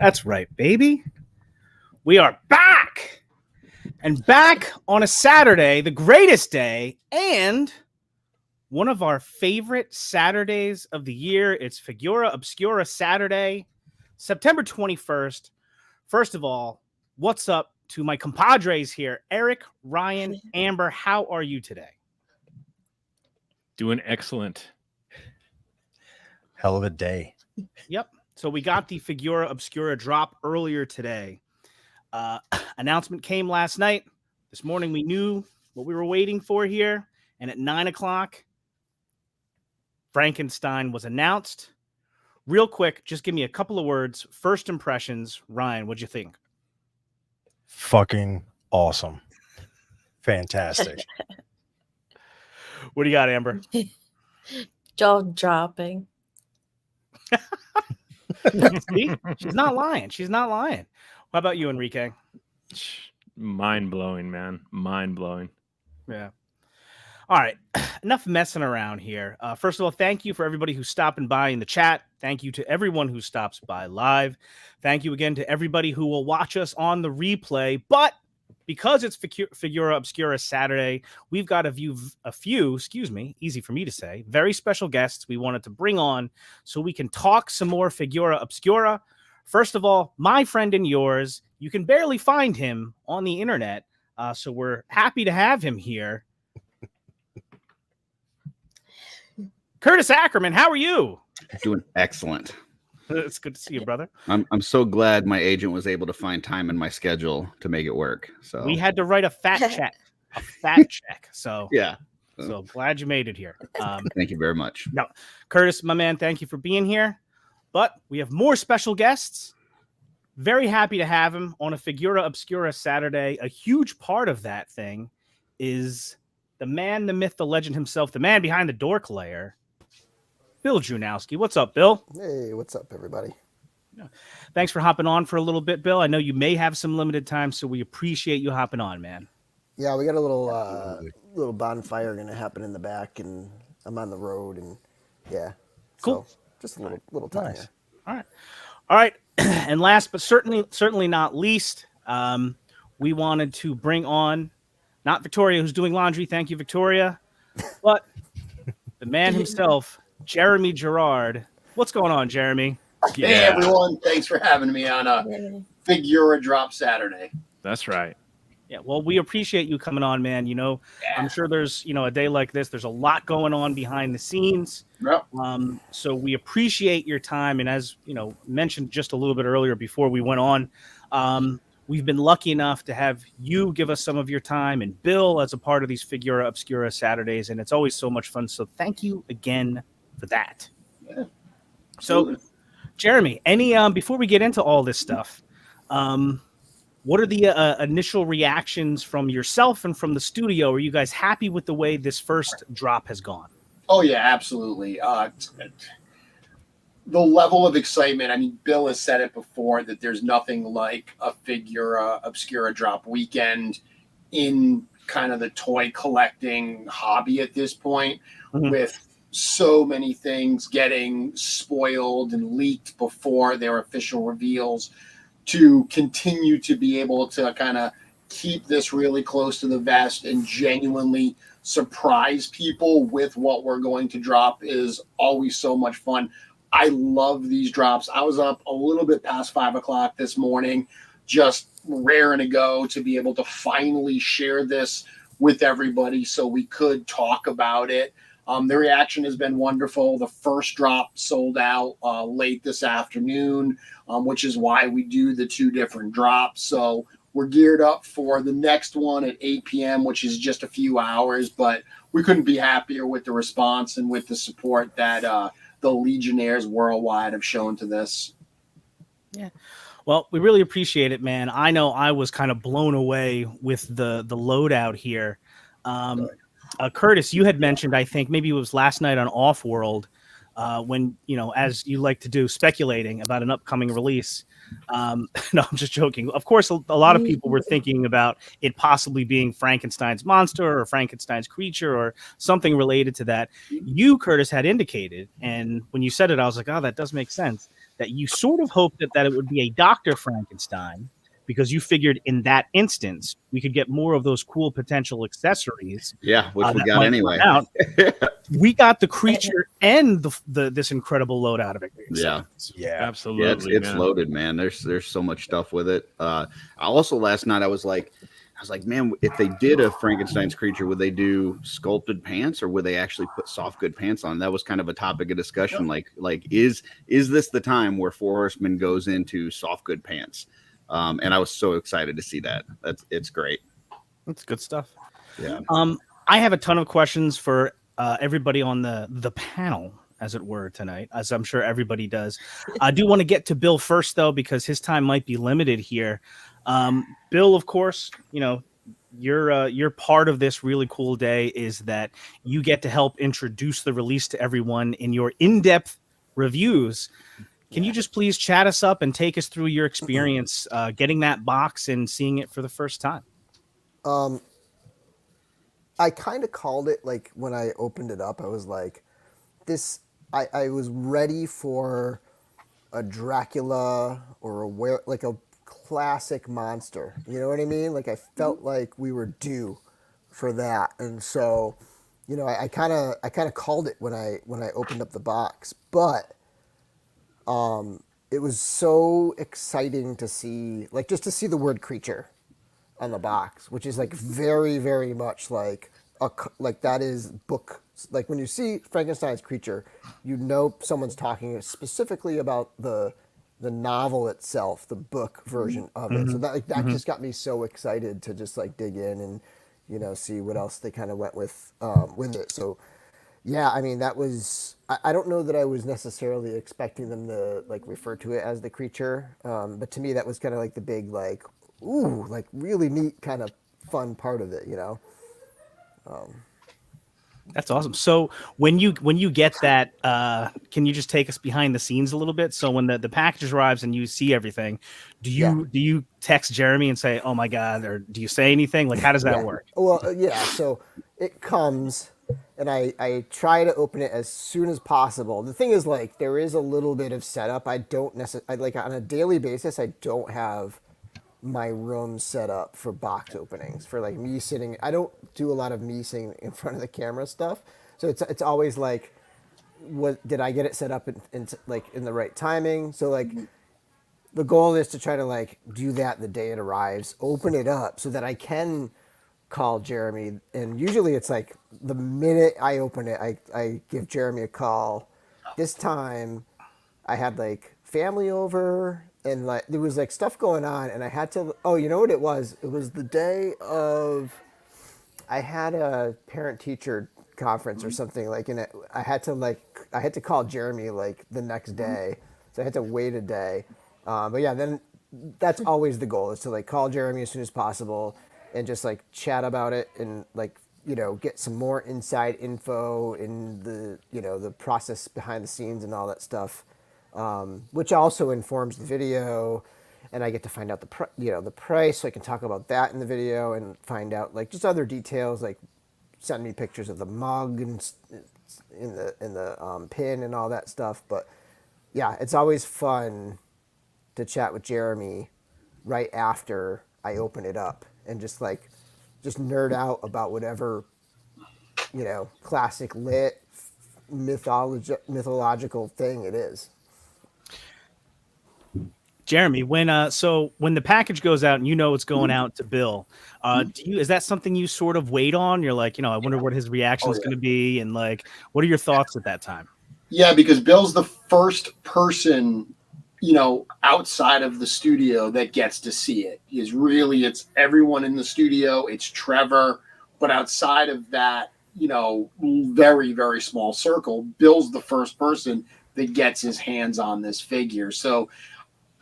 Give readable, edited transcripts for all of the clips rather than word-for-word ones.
That's right, baby. We are back. And back on a Saturday, the greatest day, and one of our favorite Saturdays of the year. It's Figura Obscura Saturday, September 21st. First of all, what's up to my compadres here? Eric, Ryan, Amber, how are you today? Doing excellent. Hell of a day. Yep. So we got the Figura Obscura drop earlier today. Announcement came last night. This morning we knew what we were waiting for here. And at 9 o'clock, Frankenstein was announced. Real quick, just give me a couple of words. First impressions. Ryan, what'd you think? Fucking awesome. Fantastic. What do you got, Amber? Jaw dropping. See? She's not lying. She's not lying. How about you, Enrique? Mind blowing, man. Mind blowing. Yeah. All right. Enough messing around here. First of all, thank you for everybody who's stopping by in the chat. Thank you to everyone who stops by live. Thank you again to everybody who will watch us on the replay. But because it's Figura Obscura Saturday, we've got a few, easy for me to say, very special guests we wanted to bring on so we can talk some more Figura Obscura. First of all, my friend and yours, you can barely find him on the internet, so we're happy to have him here. Curtis Ackerman, how are you? Doing excellent. It's good to see you, brother. I'm so glad my agent was able to find time in my schedule to make it work. So we had to write a fact check. So yeah. So glad you made it here. Thank you very much. No, Curtis, my man, thank you for being here. But we have more special guests. Very happy to have him on a Figura Obscura Saturday. A huge part of that thing is the man, the myth, the legend himself, the man behind the Dork Lair, Bill Junowski. What's up, Bill? Hey, what's up, everybody? Thanks for hopping on for a little bit, Bill. I know you may have some limited time, so we appreciate you hopping on, man. Yeah, we got a little bonfire going to happen in the back, and I'm on the road, and yeah. Cool. So just a little time. Nice. Here. All right. And last but certainly not least, we wanted to bring on not Victoria, who's doing laundry. Thank you, Victoria. But the man himself, Jeremy Girard. What's going on, Jeremy? Yeah. Hey, everyone. Thanks for having me on a Figura Drop Saturday. That's right. Yeah, well, we appreciate you coming on, man. You know, I'm sure there's, a day like this, there's a lot going on behind the scenes. Yep. So we appreciate your time. And as, mentioned just a little bit earlier before we went on, we've been lucky enough to have you give us some of your time and Bill as a part of these Figura Obscura Saturdays. And it's always so much fun. So thank you again for that. Yeah. So, Jeremy, before we get into all this stuff, what are the initial reactions from yourself and from the studio? Are you guys happy with the way this first drop has gone? Oh, yeah, absolutely. The level of excitement, I mean, Bill has said it before that there's nothing like a Figura Obscura drop weekend in kind of the toy collecting hobby at this point, with so many things getting spoiled and leaked before their official reveals, to continue to be able to kind of keep this really close to the vest and genuinely surprise people with what we're going to drop is always so much fun. I love these drops. I was up a little bit past 5 o'clock this morning, just raring to go to be able to finally share this with everybody so we could talk about it. The reaction has been wonderful. The first drop sold out late this afternoon, which is why we do the two different drops. So we're geared up for the next one at 8 p.m., which is just a few hours. But we couldn't be happier with the response and with the support that the Legionnaires worldwide have shown to this. Yeah. Well, we really appreciate it, man. I know I was kind of blown away with the loadout here. Curtis, you had mentioned, I think maybe it was last night on Off World, when, as you like to do, speculating about an upcoming release. No, I'm just joking. Of course, a lot of people were thinking about it possibly being Frankenstein's monster or Frankenstein's creature or something related to that. You, Curtis, had indicated, and when you said it, I was like, oh, that does make sense, that you sort of hoped that it would be a Dr. Frankenstein, because you figured in that instance we could get more of those cool potential accessories. Yeah, which we that got might anyway. come out. We got the creature and this incredible load out of it. Yeah. Yeah. Absolutely. Yeah, it's loaded, man. There's so much stuff with it. Also last night I was like, man, if they did a Frankenstein's creature, would they do sculpted pants or would they actually put soft good pants on? That was kind of a topic of discussion. Like is this the time where Four Horsemen goes into soft good pants? And I was so excited to see that. It's great. That's good stuff. Yeah. I have a ton of questions for everybody on the panel, as it were, tonight, as I'm sure everybody does. I do want to get to Bill first, though, because his time might be limited here. Bill, of course, you know, you're part of this really cool day is that you get to help introduce the release to everyone in your in-depth reviews. Can you just please chat us up and take us through your experience getting that box and seeing it for the first time? I kind of called it, like, when I opened it up, I was like, I was ready for a Dracula or a classic monster. You know what I mean? Like, I felt like we were due for that. And so, you know, I kind of called it when I opened up the box, but it was so exciting to see, like, just to see the word creature on the box, which is like very, very much like that is book. Like when you see Frankenstein's creature, you know someone's talking specifically about the novel itself, the book version of it. So that just got me so excited to just like dig in and, you know, see what else they kind of went with it. So yeah, I mean, that was, I don't know that I was necessarily expecting them to like refer to it as the creature, but to me that was kind of like the big like, ooh, like really neat kind of fun part of it, you know. That's awesome. So when you get that, can you just take us behind the scenes a little bit? So when the package arrives and you see everything, do you text Jeremy and say, "Oh my God," or do you say anything? Like, how does that work? Well, yeah. So it comes, and I try to open it as soon as possible. The thing is, like, there is a little bit of setup. I don't necessarily, like, on a daily basis, I don't have my room set up for box openings, for like me sitting. I don't do a lot of me sitting in front of the camera stuff. So it's always like, what did I get it set up in like in the right timing? So like the goal is to try to like do that the day it arrives, open it up so that I can call Jeremy. And usually it's like the minute I open it, I give Jeremy a call. This time I had like family over and like there was like stuff going on and I had to, oh, you know what it was? It was the day of, I had a parent teacher conference or something like, and I had to call Jeremy like the next day. So I had to wait a day. But yeah, then that's always the goal, is to like call Jeremy as soon as possible and just like chat about it and like, you know, get some more inside info in the, you know, the process behind the scenes and all that stuff. Which also informs the video, and I get to find out the price, so I can talk about that in the video and find out like just other details, like send me pictures of the mug and in the pin and all that stuff. But yeah, it's always fun to chat with Jeremy right after I open it up and just nerd out about whatever, you know, classic lit mythological thing it is. Jeremy, when the package goes out and you know it's going out to Bill, is that something you sort of wait on? You're like, you know, I wonder what his reaction is going to be, and like, what are your thoughts at that time? Yeah, because Bill's the first person, you know, outside of the studio that gets to see it. It's everyone in the studio, it's Trevor, but outside of that, you know, very, very small circle, Bill's the first person that gets his hands on this figure. So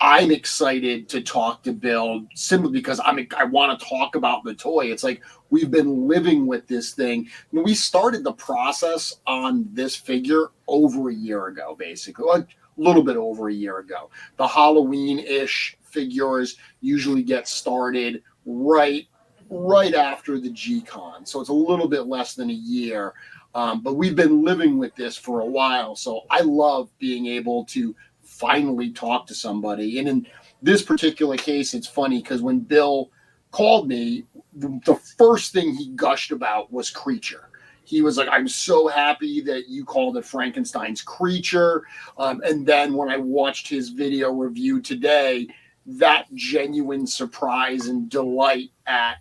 I'm excited to talk to Bill simply because I want to talk about the toy. It's like we've been living with this thing. We started the process on this figure over a year ago, basically, a little bit over a year ago. The Halloween-ish figures usually get started right after the G-Con, so it's a little bit less than a year. But we've been living with this for a while, so I love being able to finally talk to somebody. And in this particular case, it's funny because when Bill called me, the first thing he gushed about was Creature. He was like, I'm so happy that you called it Frankenstein's Creature. And then when I watched his video review today, that genuine surprise and delight at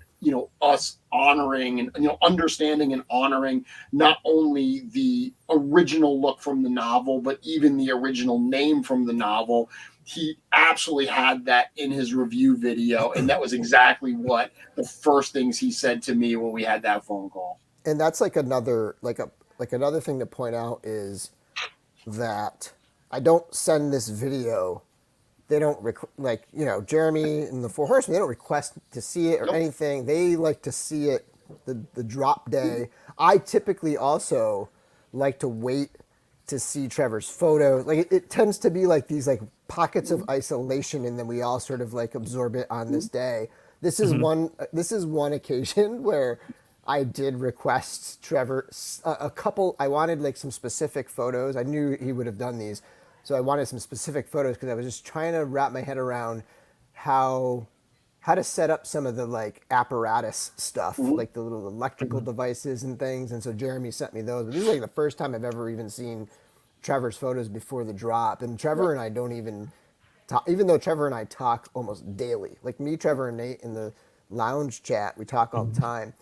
us honoring and understanding and honoring not only the original look from the novel, but even the original name from the novel. He absolutely had that in his review video, and that was exactly what the first things he said to me when we had that phone call. And that's like another another thing to point out is that I don't send this video. They don't Jeremy and the Four Horsemen. They don't request to see it or anything. They like to see it the drop day. I typically also like to wait to see Trevor's photo. Like it tends to be like these like pockets of isolation, and then we all sort of like absorb it on this day. This is one occasion where I did request Trevor a couple. I wanted like some specific photos. I knew he would have done these. So I wanted some specific photos because I was just trying to wrap my head around how to set up some of the like apparatus stuff, like the little electrical devices and things. And so Jeremy sent me those. But this is like the first time I've ever even seen Trevor's photos before the drop. And Trevor and I don't even talk, even though Trevor and I talk almost daily. Like me, Trevor, and Nate in the lounge chat, we talk all the time.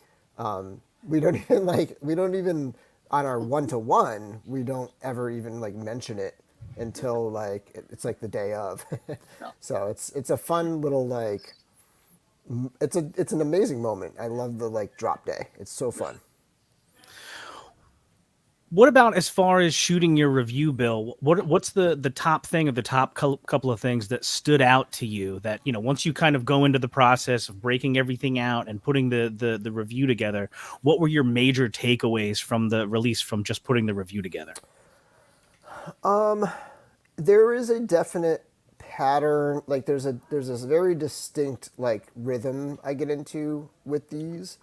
We don't even on our one-to-one, we don't ever even like mention it until like it's like the day of. So it's a fun little like it's an amazing moment. I love the like drop day. It's so fun. What about as far as shooting your review, Bill? What's the top thing of the top couple of things that stood out to you that, once you kind of go into the process of breaking everything out and putting the review together, what were your major takeaways from the release from just putting the review together? There is a definite pattern. Like there's this very distinct like rhythm I get into with these,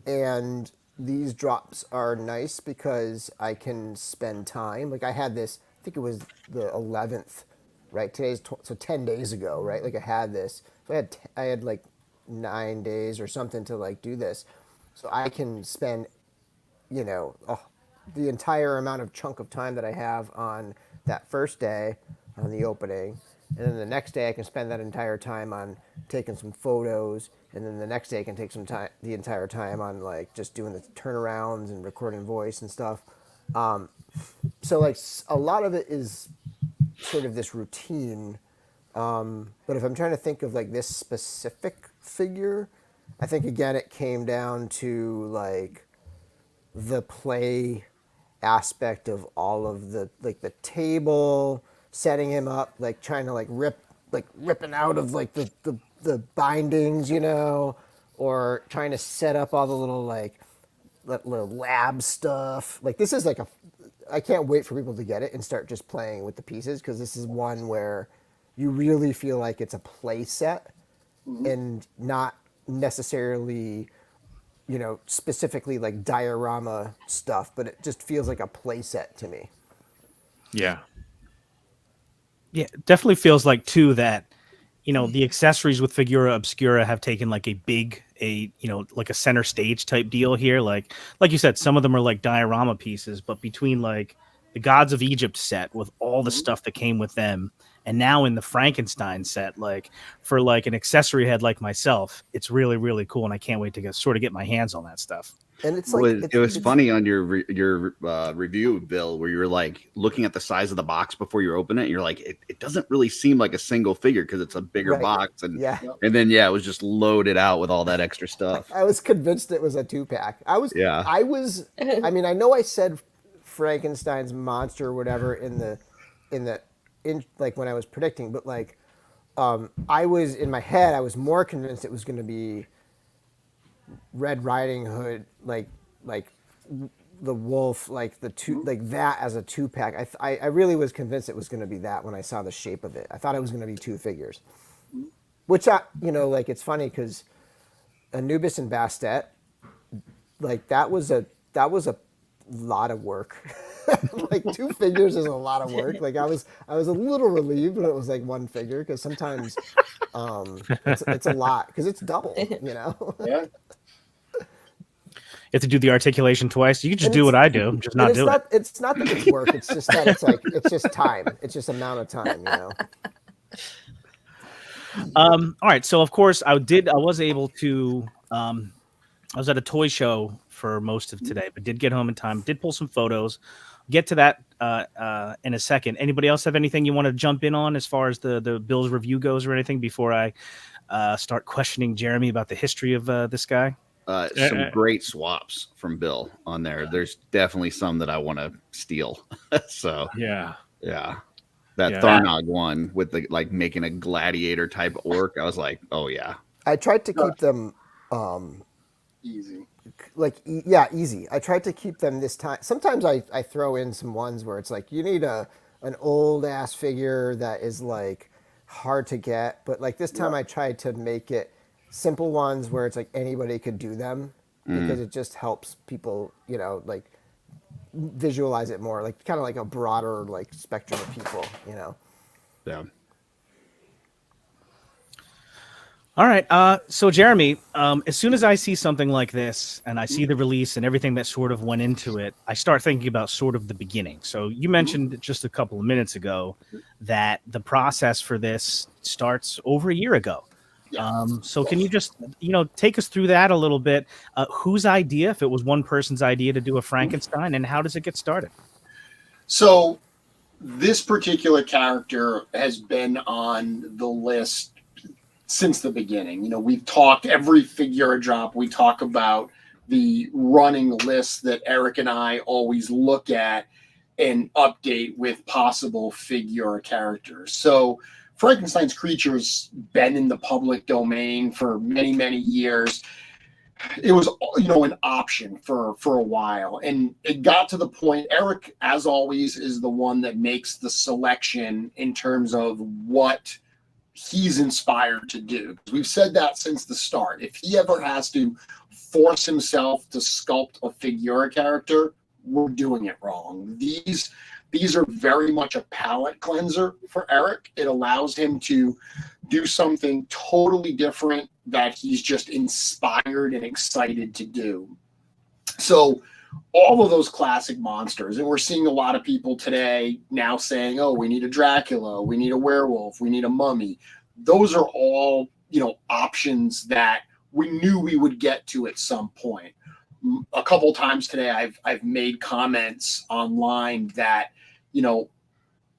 and these drops are nice because I can spend time. Like I had this, I think it was the 11th, right? So 10 days ago, right? Like I had this, so I had like 9 days or something to like do this, so I can spend, the entire amount of chunk of time that I have on that first day on the opening. And then the next day I can spend that entire time on taking some photos. And then the next day I can take some time, the entire time on like just doing the turnarounds and recording voice and stuff. So like a lot of it is sort of this routine. But if I'm trying to think of like this specific figure, I think again, it came down to like the play aspect of all of the like the table, setting him up, like trying to like ripping out of like the bindings, or trying to set up all the little like little lab stuff. Like this is like I can't wait for people to get it and start just playing with the pieces, because this is one where you really feel like it's a play set and not necessarily specifically like diorama stuff, but it just feels like a play set to me. Yeah. Yeah, it definitely feels like too that, the accessories with Figura Obscura have taken like like a center stage type deal here. Like you said, some of them are like diorama pieces, but between like the Gods of Egypt set with all the stuff that came with them, and now in the Frankenstein set, like for like an accessory head like myself, it's really, really cool. And I can't wait to get my hands on that stuff. And it's like it was funny on your review, Bill, where you were like looking at the size of the box before you open it. And you're like, it doesn't really seem like a single figure because it's a bigger box, and then it was just loaded out with all that extra stuff. I was convinced it was a 2-pack. I mean, I know I said Frankenstein's monster or whatever in like when I was predicting, but like I was in my head, I was more convinced it was going to be Red Riding Hood, like the wolf, like the two, like that as a 2-pack. I really was convinced it was going to be that when I saw the shape of it. I thought it was going to be 2 figures, which like it's funny because Anubis and Bastet, like that was a lot of work. Like 2 figures is a lot of work. Like I was a little relieved when it was like 1 figure because sometimes it's a lot because it's double, Yeah. You have to do the articulation twice. You can just do what I do, just not do it. It's not that it's work. It's just that it's just time. It's just amount of time, All right. So of course I was able to, I was at a toy show for most of today, but did get home in time, did pull some photos, get to that in a second. Anybody else have anything you want to jump in on as far as the Bill's review goes or anything before I start questioning Jeremy about the history of this guy? Some great swaps from Bill on there. There's definitely some that I want to steal. So Yeah. That Yeah. Tharnog one with the like making a gladiator type orc. I was like, oh yeah. I tried to keep them Easy. easy. I tried to keep them this time. Sometimes I throw in some ones where it's like you need an old ass figure that is like hard to get, but like this time I tried to make it simple ones where it's like anybody could do them because it just helps people, like visualize it more, like kind of like a broader like spectrum of people, Yeah. All right. So Jeremy, as soon as I see something like this and I see the release and everything that sort of went into it, I start thinking about sort of the beginning. So you mentioned just a couple of minutes ago that the process for this starts over a year ago. So can you just, take us through that a little bit? Whose idea, if it was one person's idea to do a Frankenstein, and how does it get started? So this particular character has been on the list since the beginning. We've talked every Figura drop. We talk about the running list that Eric and I always look at and update with possible Figura characters. So Frankenstein's creature's been in the public domain for many, many years. It was, an option for a while. And it got to the point, Eric, as always, is the one that makes the selection in terms of what he's inspired to do. We've said that since the start. If he ever has to force himself to sculpt a Figura character, we're doing it wrong. These are very much a palate cleanser for Eric. It allows him to do something totally different that he's just inspired and excited to do. So all of those classic monsters, and we're seeing a lot of people today now saying, oh, we need a Dracula, we need a werewolf, we need a mummy. Those are all, options that we knew we would get to at some point. A couple of times today, I've made comments online that,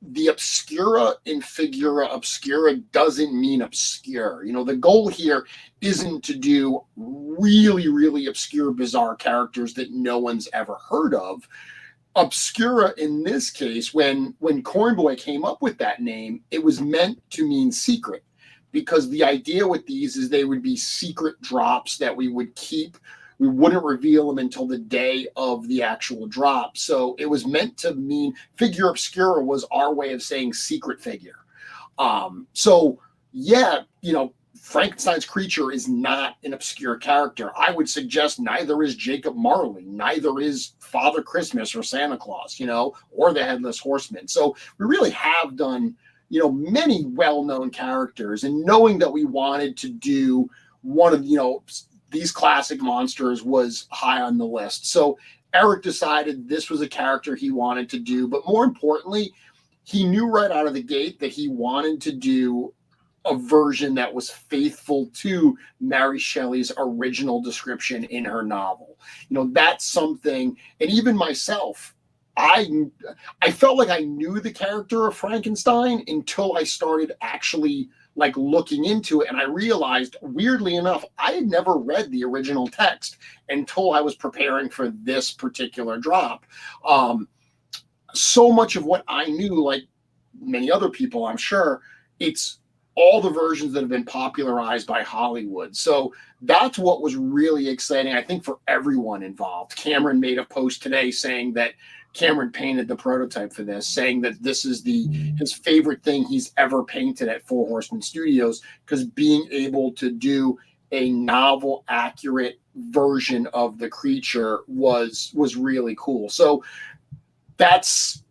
the Obscura in Figura Obscura doesn't mean obscure. The goal here isn't to do really, really obscure, bizarre characters that no one's ever heard of. Obscura in this case, when Cornboy came up with that name, it was meant to mean secret, because the idea with these is they would be secret drops that we would keep. We wouldn't reveal them until the day of the actual drop. So it was meant to mean Figura Obscura was our way of saying secret figure. Frankenstein's creature is not an obscure character. I would suggest neither is Jacob Marley, neither is Father Christmas or Santa Claus, or the Headless Horseman. So we really have done, many well-known characters, and knowing that we wanted to do one of, these classic monsters was high on the list. So Eric decided this was a character he wanted to do, but more importantly, he knew right out of the gate that he wanted to do a version that was faithful to Mary Shelley's original description in her novel. That's something, and even myself, I felt like I knew the character of Frankenstein until I started actually looking into it, and I realized, weirdly enough, I had never read the original text until I was preparing for this particular drop. So much of what I knew, like many other people, I'm sure, it's all the versions that have been popularized by Hollywood. So that's what was really exciting, I think, for everyone involved. Cameron made a post today saying that Cameron painted the prototype for this, saying that this is his favorite thing he's ever painted at Four Horsemen Studios, because being able to do a novel, accurate version of the creature was really cool. So that's,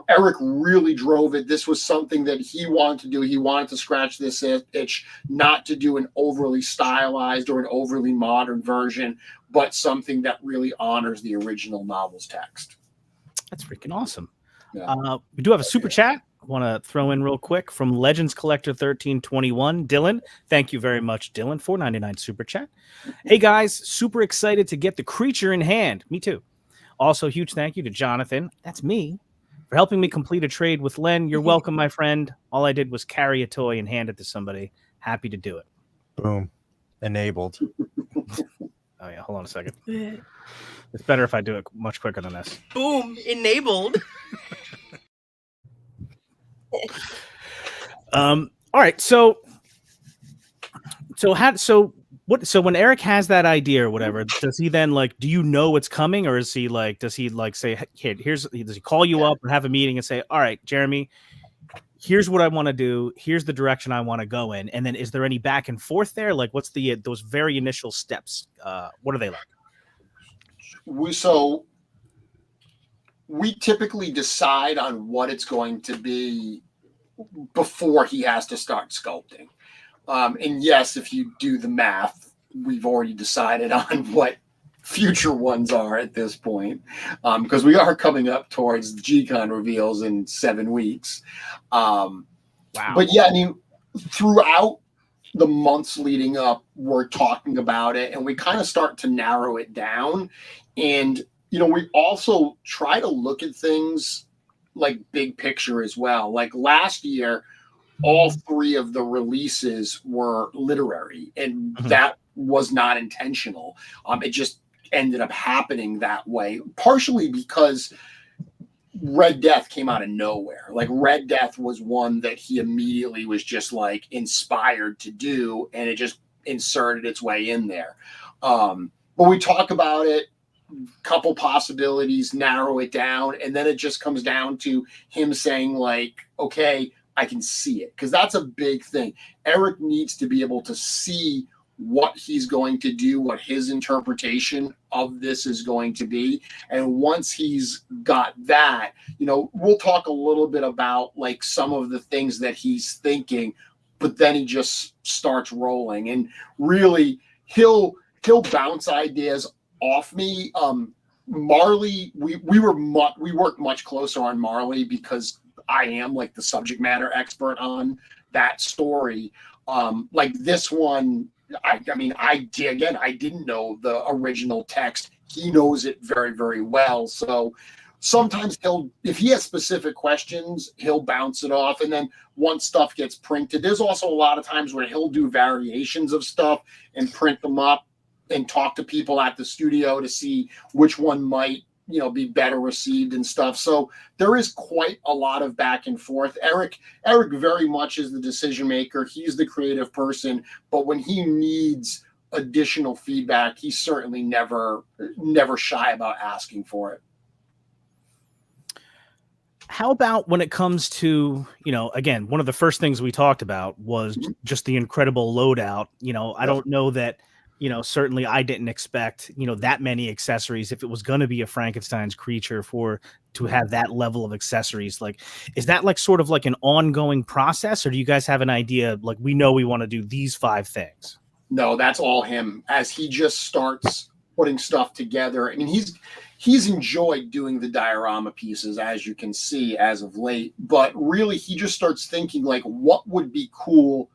Eric really drove it. This was something that he wanted to do. He wanted to scratch this itch, not to do an overly stylized or an overly modern version, but something that really honors the original novel's text. That's freaking awesome. Yeah. We do have a super chat I want to throw in real quick from Legends Collector 1321. Dylan, thank you very much, Dylan. $4.99 super chat. Hey guys, super excited to get the creature in hand. Me too. Also, huge thank you to Jonathan. That's me. For helping me complete a trade with Len. You're welcome, my friend. All I did was carry a toy and hand it to somebody. Happy to do it. Boom. Enabled. Oh, yeah. Hold on a second. It's better if I do it much quicker than this. Boom. Enabled. All right. So when Eric has that idea or whatever, does he then do you know it's coming, or is he does he say, hey, does he call you up or have a meeting and say, all right, Jeremy, here's what I want to do. Here's the direction I want to go in. And then is there any back and forth there? What's those very initial steps? What are they like? We typically decide on what it's going to be before he has to start sculpting. And yes, if you do the math, we've already decided on what future ones are at this point, because we are coming up towards the G-Con reveals in 7 weeks. Wow. But yeah, I mean, throughout the months leading up, we're talking about it, and we kind of start to narrow it down. And, we also try to look at things like big picture as well. Like last year, all 3 of the releases were literary, and that was not intentional. It just ended up happening that way, partially because Red Death came out of nowhere. Red Death was one that he immediately was just inspired to do, and it just inserted its way in there. But we talk about it, couple possibilities, narrow it down, and then it just comes down to him saying okay, I can see it, because that's a big thing. Eric needs to be able to see what he's going to do, what his interpretation of this is going to be. And once he's got that, we'll talk a little bit about some of the things that he's thinking, but then he just starts rolling, and really he'll bounce ideas off me. Marley, we worked much closer on Marley because I am the subject matter expert on that story. This one, I didn't know the original text. He knows it very, very well. So sometimes if he has specific questions, he'll bounce it off. And then once stuff gets printed, there's also a lot of times where he'll do variations of stuff and print them up and talk to people at the studio to see which one might be better received and stuff. So there is quite a lot of back and forth. Eric very much is the decision maker. He's the creative person, but when he needs additional feedback, he's certainly never shy about asking for it. How about when it comes to, again, one of the first things we talked about was just the incredible loadout. I don't know that, certainly I didn't expect, that many accessories. If it was going to be a Frankenstein's creature to have that level of accessories, is that sort of an ongoing process, or do you guys have an idea? We know we want to do these 5 things. No, that's all him as he just starts putting stuff together. I mean, he's enjoyed doing the diorama pieces, as you can see, as of late, but really he just starts thinking what would be cool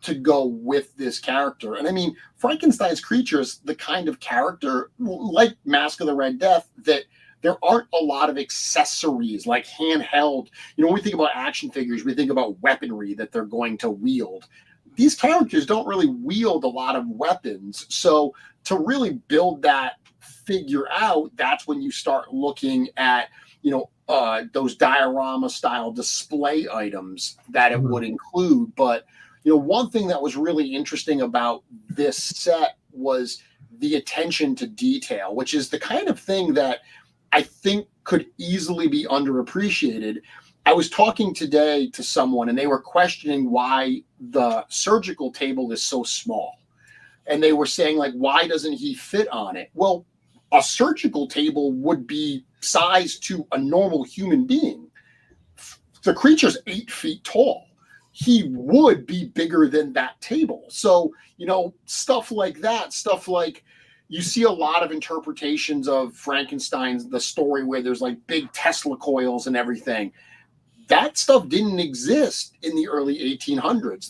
to go with this character. And I mean, Frankenstein's creature is the kind of character like Mask of the Red Death that there aren't a lot of accessories handheld. When we think about action figures, we think about weaponry that they're going to wield. These characters don't really wield a lot of weapons. So to really build that figure out, that's when you start looking at, those diorama style display items that it would include. But one thing that was really interesting about this set was the attention to detail, which is the kind of thing that I think could easily be underappreciated. I was talking today to someone and they were questioning why the surgical table is so small. And they were saying, like, why doesn't he fit on it? Well, a surgical table would be sized to a normal human being. The creature's 8 feet tall. He would be bigger than that table. So, stuff like that, stuff like you see a lot of interpretations of Frankenstein's, the story where there's like big Tesla coils and everything. That stuff didn't exist in the early 1800s.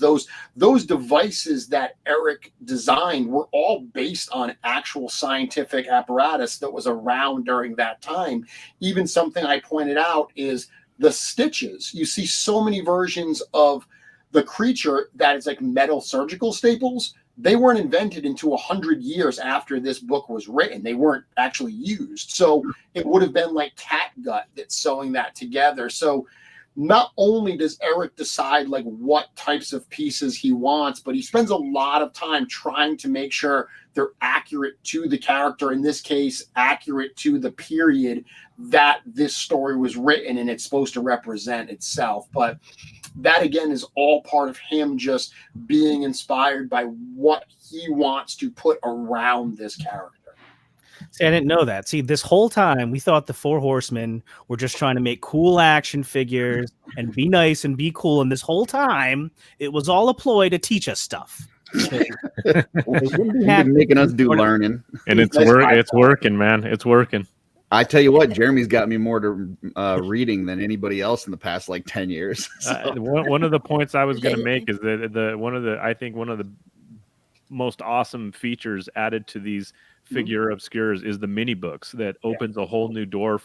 Those devices that Eric designed were all based on actual scientific apparatus that was around during that time. Even something I pointed out is the stitches. You see so many versions of the creature that is like metal surgical staples. They weren't invented until 100 years after this book was written. They weren't actually used. So it would have been like catgut that's sewing that together. So not only does Eric decide like what types of pieces he wants, but he spends a lot of time trying to make sure they're accurate to the character, in this case, accurate to the period that this story was written and it's supposed to represent itself. But that, again, is all part of him just being inspired by what he wants to put around this character. See, I didn't know that. See, this whole time we thought the Four Horsemen were just trying to make cool action figures and be nice and be cool. And this whole time it was all a ploy to teach us stuff. He's been making us do learning. And it's working, man. It's working. I tell you what, Jeremy's got me more to reading than anybody else in the past like 10 years. So. One of the points I was going to make is that one of the most awesome features added to these Figura Obscuras is the mini books that opens a whole new door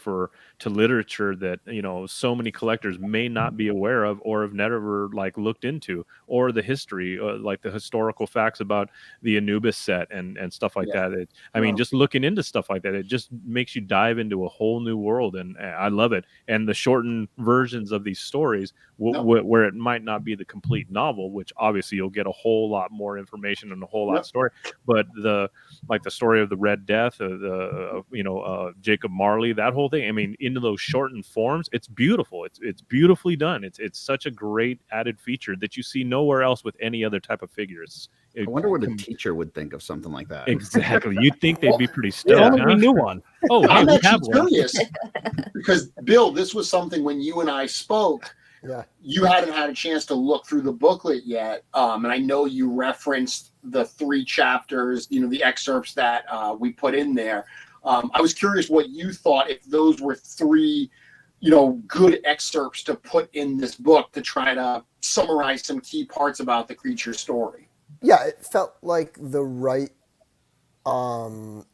to literature that so many collectors may not be aware of or have never like looked into, or the history, like the historical facts about the Anubis set and stuff like that. I mean, just looking into stuff like that, it just makes you dive into a whole new world, and I love it. And the shortened versions of these stories, where it might not be the complete novel, which obviously you'll get a whole lot more information and a whole lot of story, but the story of the Red Death, Jacob Marley, that whole thing. I mean, into those shortened forms, it's beautiful. It's beautifully done. It's such a great added feature that you see nowhere else with any other type of figures. I wonder what a teacher would think of something like that. Exactly. You'd think they'd be pretty stoked. Only we knew one. Oh, I'm we actually have one. curious because Bill, this was something when you and I spoke. Yeah. You hadn't had a chance to look through the booklet yet, and I know you referenced the 3 chapters, the excerpts that we put in there. I was curious what you thought, if those were 3, good excerpts to put in this book to try to summarize some key parts about the creature story. Yeah, it felt like the right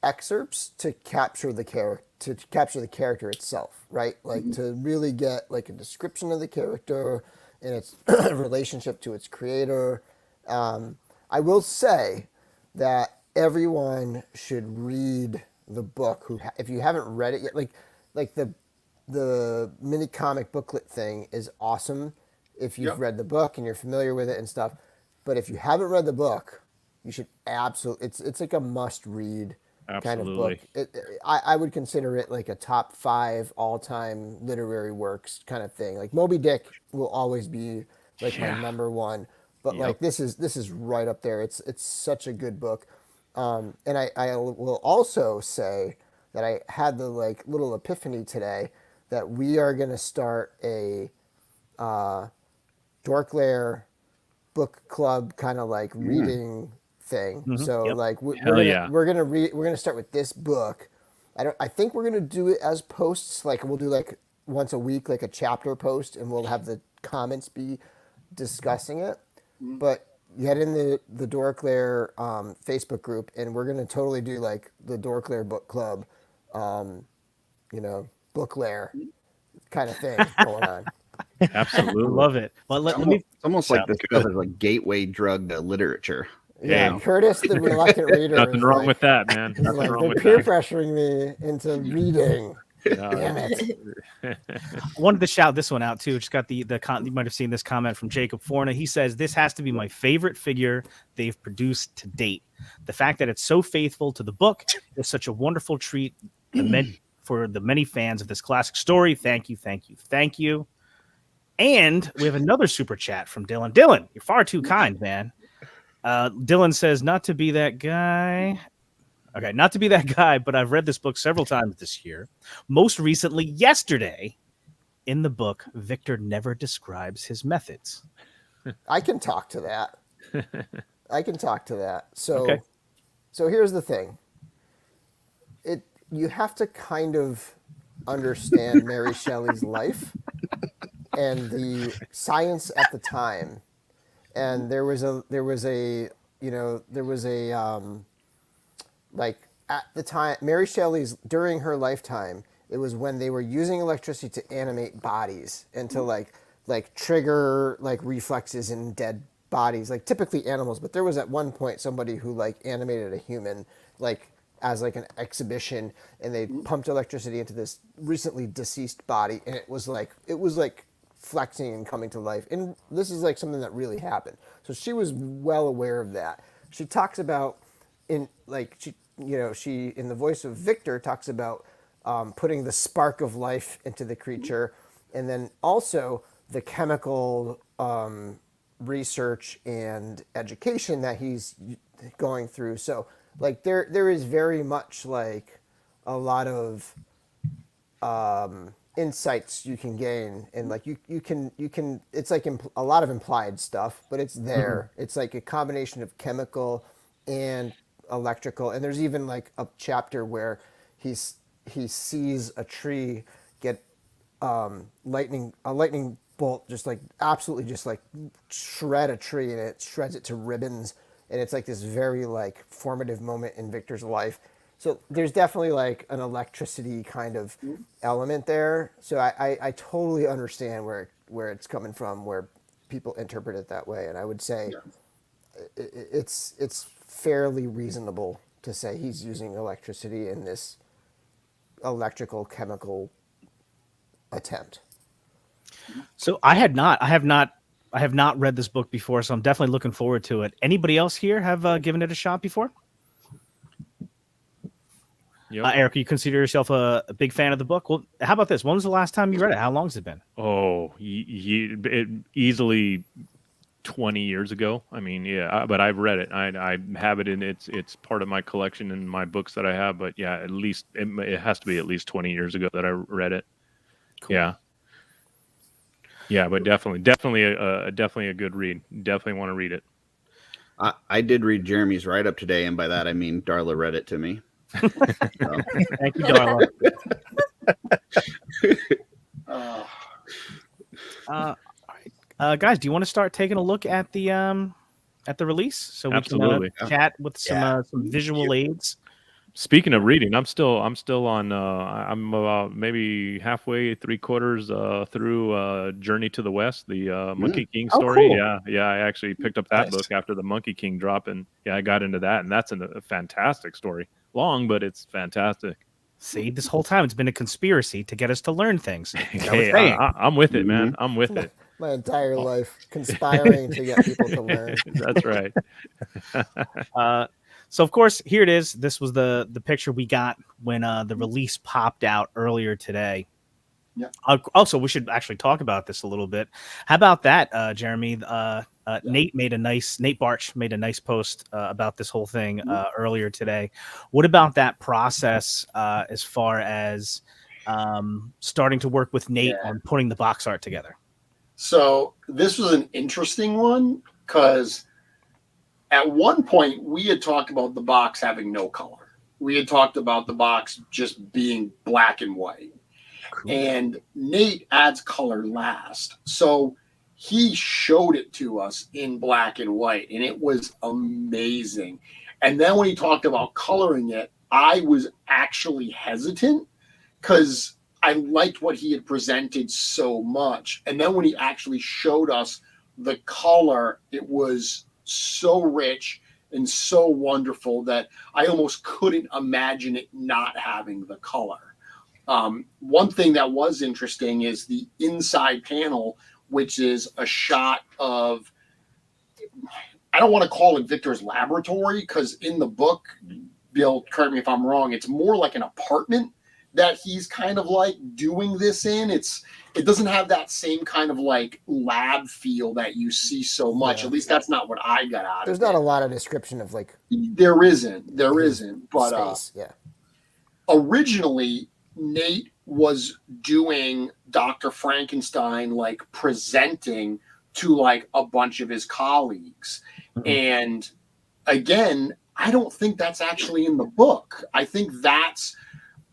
excerpts to capture the character itself, right? Like to really get like a description of the character and its relationship to its creator. I will say that everyone should read the book if you haven't read it yet. Like the mini comic booklet thing is awesome if you've read the book and you're familiar with it and stuff. But if you haven't read the book, you should absolutely. It's like a must read kind of book. I would consider it like a top 5 all-time literary works kind of thing. Like Moby Dick will always be like my number 1, but like this is right up there. It's such a good book. And I will also say that I had the like little epiphany today that we are going to start a Dork Lair book club kind of like reading thing. Mm-hmm. So like we're gonna start with this book. I think we're gonna do it as posts. Like we'll do like once a week, like a chapter post, and we'll have the comments be discussing it. But get in the Dork Lair Facebook group, and we're gonna totally do like the Dork Lair book club, book lair kind of thing going on. Absolutely. Love it. Well, let me. It's almost like this stuff is like gateway drug to literature. Yeah, Hey. Curtis, the reluctant reader. Nothing is wrong like, with that, man. he's Nothing like, wrong they're with peer that. pressuring me into reading. Damn it. I wanted to shout this one out too. Just got you might have seen this comment from Jacob Forna. He says, "This has to be my favorite figure they've produced to date. The fact that it's so faithful to the book is such a wonderful treat for the many fans of this classic story. Thank you, thank you, thank you." And we have another super chat from Dylan. Dylan, you're far too kind, man. Dylan says, "Not to be that guy." Okay, not to be that guy, but I've read this book several times this year. Most recently, yesterday, in the book, Victor never describes his methods. I can talk to that. So, Okay. so here's the thing. You have to kind of understand Mary Shelley's life and the science at the time. And there was a like at the time, Mary Shelley's, during her lifetime, it was when they were using electricity to animate bodies and to like trigger like reflexes in dead bodies, like typically animals. But there was at one point somebody who like animated a human like as like an exhibition, and they pumped electricity into this recently deceased body, and it was like flexing and coming to life. And this is like something that really happened. So she was well aware of that. She talks about in the voice of Victor talks about putting the spark of life into the creature, and then also the chemical research and education that he's going through. So like there is very much like a lot of insights you can gain, and like you can it's like a lot of implied stuff, but it's there. It's like a combination of chemical and electrical, and there's even like a chapter where he sees a tree get a lightning bolt just like absolutely just like shred a tree, and it shreds it to ribbons, and it's like this very like formative moment in Victor's life. So there's definitely like an electricity kind of element there. So I totally understand where it's coming from, where people interpret it that way, and I would say it's fairly reasonable to say he's using electricity in this electrical chemical attempt. So I have not read this book before, so I'm definitely looking forward to it. Anybody else here have given it a shot before? Yep. Eric, you consider yourself a big fan of the book? Well, how about this? When was the last time you read it? How long has it been? Oh, it easily 20 years ago. I mean, yeah, but I've read it. I have it in it's part of my collection in my books that I have. But yeah, at least it has to be at least 20 years ago that I read it. Cool. Yeah, but definitely a good read. Definitely want to read it. I did read Jeremy's write-up today, and by that I mean Darla read it to me. So. Thank you, Darla. All right. Guys, do you want to start taking a look at the release so we can chat with some visual aids? Speaking of reading, I'm still on. I'm about maybe halfway, 3/4 through Journey to the West, the Monkey King story. Cool. Yeah. I actually picked up that book after the Monkey King drop, and yeah, I got into that, and that's a fantastic story. Long, but it's fantastic. See, this whole time it's been a conspiracy to get us to learn things. Hey, I'm with it, man. I'm with it. My entire life conspiring to get people to learn. That's right. So, of course, here it is. This was the picture we got when the release popped out earlier today. Yeah. Also, we should actually talk about this a little bit. How about that, Jeremy? Nate Barch made a nice post about this whole thing earlier today. What about that process as far as starting to work with Nate on putting the box art together? So this was an interesting one because at one point we had talked about the box having no color. We had talked about the box just being black and white. Cool. And Nate adds color last. So he showed it to us in black and white, and it was amazing. And then when he talked about coloring it, I was actually hesitant because I liked what he had presented so much. And then when he actually showed us the color, it was so rich and so wonderful that I almost couldn't imagine it not having the color. One thing that was interesting is the inside panel, which is a shot of, I don't want to call it Victor's laboratory, because in the book, Bill, correct me if I'm wrong, it's more like an apartment that he's kind of like doing this in. It doesn't have that same kind of like lab feel that you see so much. At least that's not what I got out of it. There's not a lot of description of like There isn't. But space. Yeah. Originally, Nate was doing Dr. Frankenstein, like presenting to like a bunch of his colleagues. And again, I don't think that's actually in the book. I think that's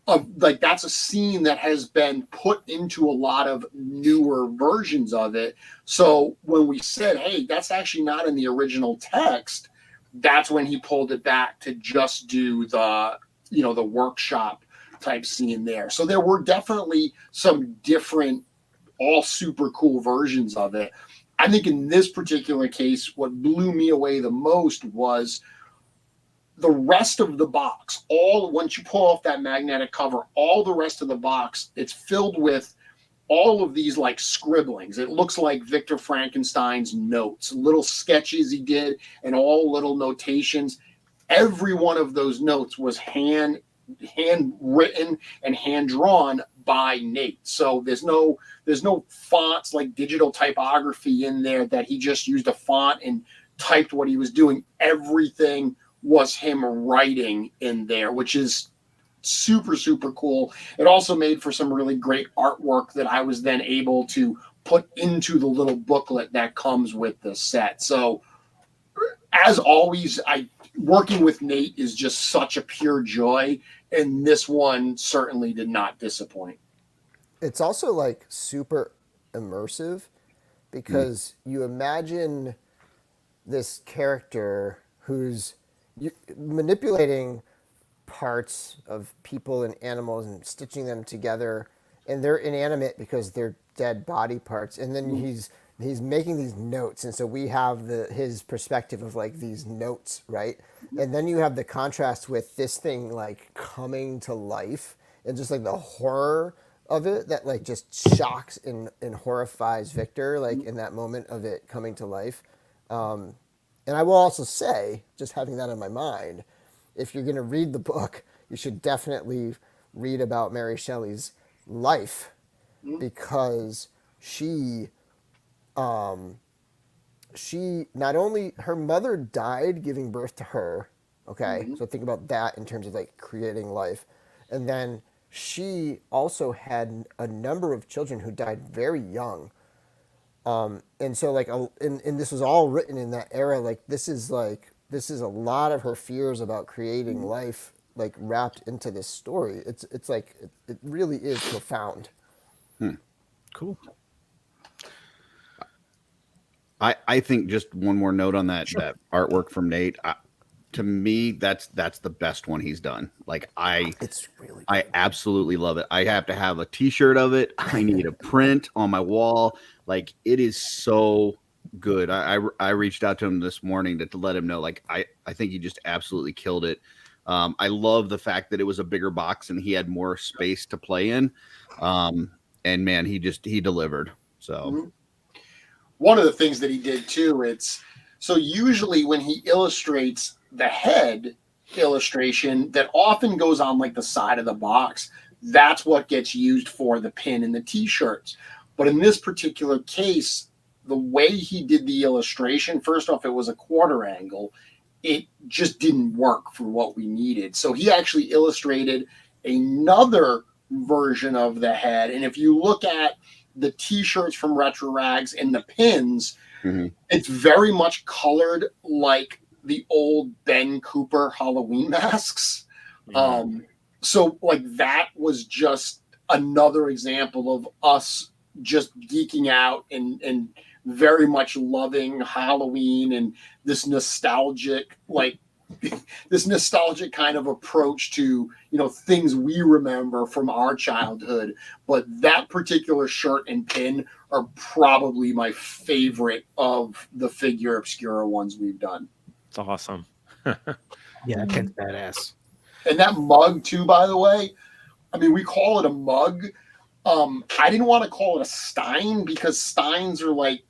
a scene that has been put into a lot of newer versions of it. So when we said, hey, that's actually not in the original text, that's when he pulled it back to just do the workshop type scene there. So there were definitely some different, all super cool versions of it. I think in this particular case, what blew me away the most was the rest of the box. Once you pull off that magnetic cover, all the rest of the box, it's filled with all of these like scribblings. It looks like Victor Frankenstein's notes, little sketches he did, and all little notations. Every one of those notes was hand written and hand drawn by Nate. So there's no fonts like digital typography in there that he just used a font and typed what he was doing. Everything was him writing in there, which is super, super cool. It also made for some really great artwork that I was then able to put into the little booklet that comes with the set. So as always, working with Nate is just such a pure joy, and this one certainly did not disappoint. It's also like super immersive because you imagine this character who's manipulating parts of people and animals and stitching them together, and they're inanimate because they're dead body parts, and then he's making these notes, and so we have his perspective of like these notes, right? And then you have the contrast with this thing like coming to life and just like the horror of it that like just shocks and horrifies Victor like in that moment of it coming to life. And I will also say, just having that in my mind, if you're going to read the book, you should definitely read about Mary Shelley's life, because she not only, her mother died giving birth to her, okay? So think about that in terms of like creating life. And then she also had a number of children who died very young. And so like, and this was all written in that era. Like this is a lot of her fears about creating life, like wrapped into this story. It's like, it really is profound. Cool. I think just one more note on that, that artwork from Nate. To me, that's the best one he's done. Like It's really I absolutely love it. I have to have a T-shirt of it. I need a print on my wall. Like it is so good. I reached out to him this morning to let him know. Like I think he just absolutely killed it. I love the fact that it was a bigger box and he had more space to play in. And man, he delivered. So one of the things that he did too, so usually when he illustrates the head illustration that often goes on like the side of the box, that's what gets used for the pin and the T-shirts. But in this particular case, the way he did the illustration, first off, it was a quarter angle. It just didn't work for what we needed. So he actually illustrated another version of the head. And if you look at the T-shirts from Retro Rags and the pins, it's very much colored like the old Ben Cooper Halloween masks. So like that was just another example of us just geeking out and very much loving Halloween and this nostalgic, like this nostalgic kind of approach to, things we remember from our childhood. But that particular shirt and pin are probably my favorite of the Figura Obscura ones we've done. It's awesome. Yeah, that pin's badass. And that mug too, by the way, I mean, we call it a mug. I didn't want to call it a stein because steins are like,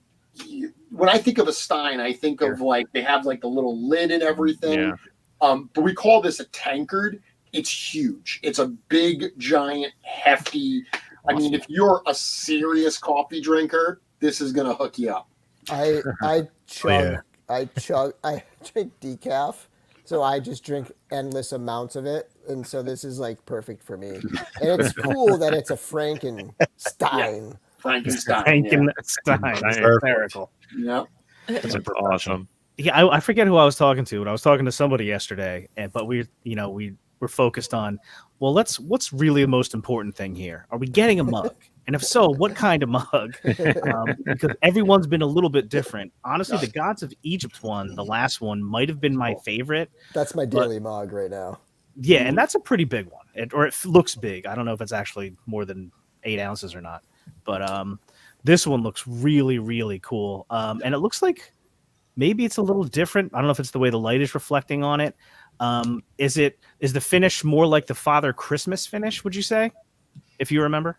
when I think of a stein, I think of like they have like the little lid and everything. Yeah. But we call this a tankard. It's huge. It's a big, giant, hefty. I mean, if you're a serious coffee drinker, this is gonna hook you up. I drink decaf, so I just drink endless amounts of it, and so this is like perfect for me. And it's cool that it's a Frankenstein. Frankenstein. Frankenstein. Hysterical. Yeah. That's awesome. Yeah, I forget who I was talking to, but I was talking to somebody yesterday, but we were focused on, well, what's really the most important thing here? Are we getting a mug? And if so, what kind of mug? Because everyone's been a little bit different. Honestly, the Gods of Egypt one, the last one, might have been my favorite. That's my daily mug right now. Yeah, and that's a pretty big one. It looks big. I don't know if it's actually more than 8 ounces or not. But this one looks really, really cool. And it looks like maybe it's a little different. I don't know if it's the way the light is reflecting on it. Is the finish more like the Father Christmas finish, would you say? If you remember?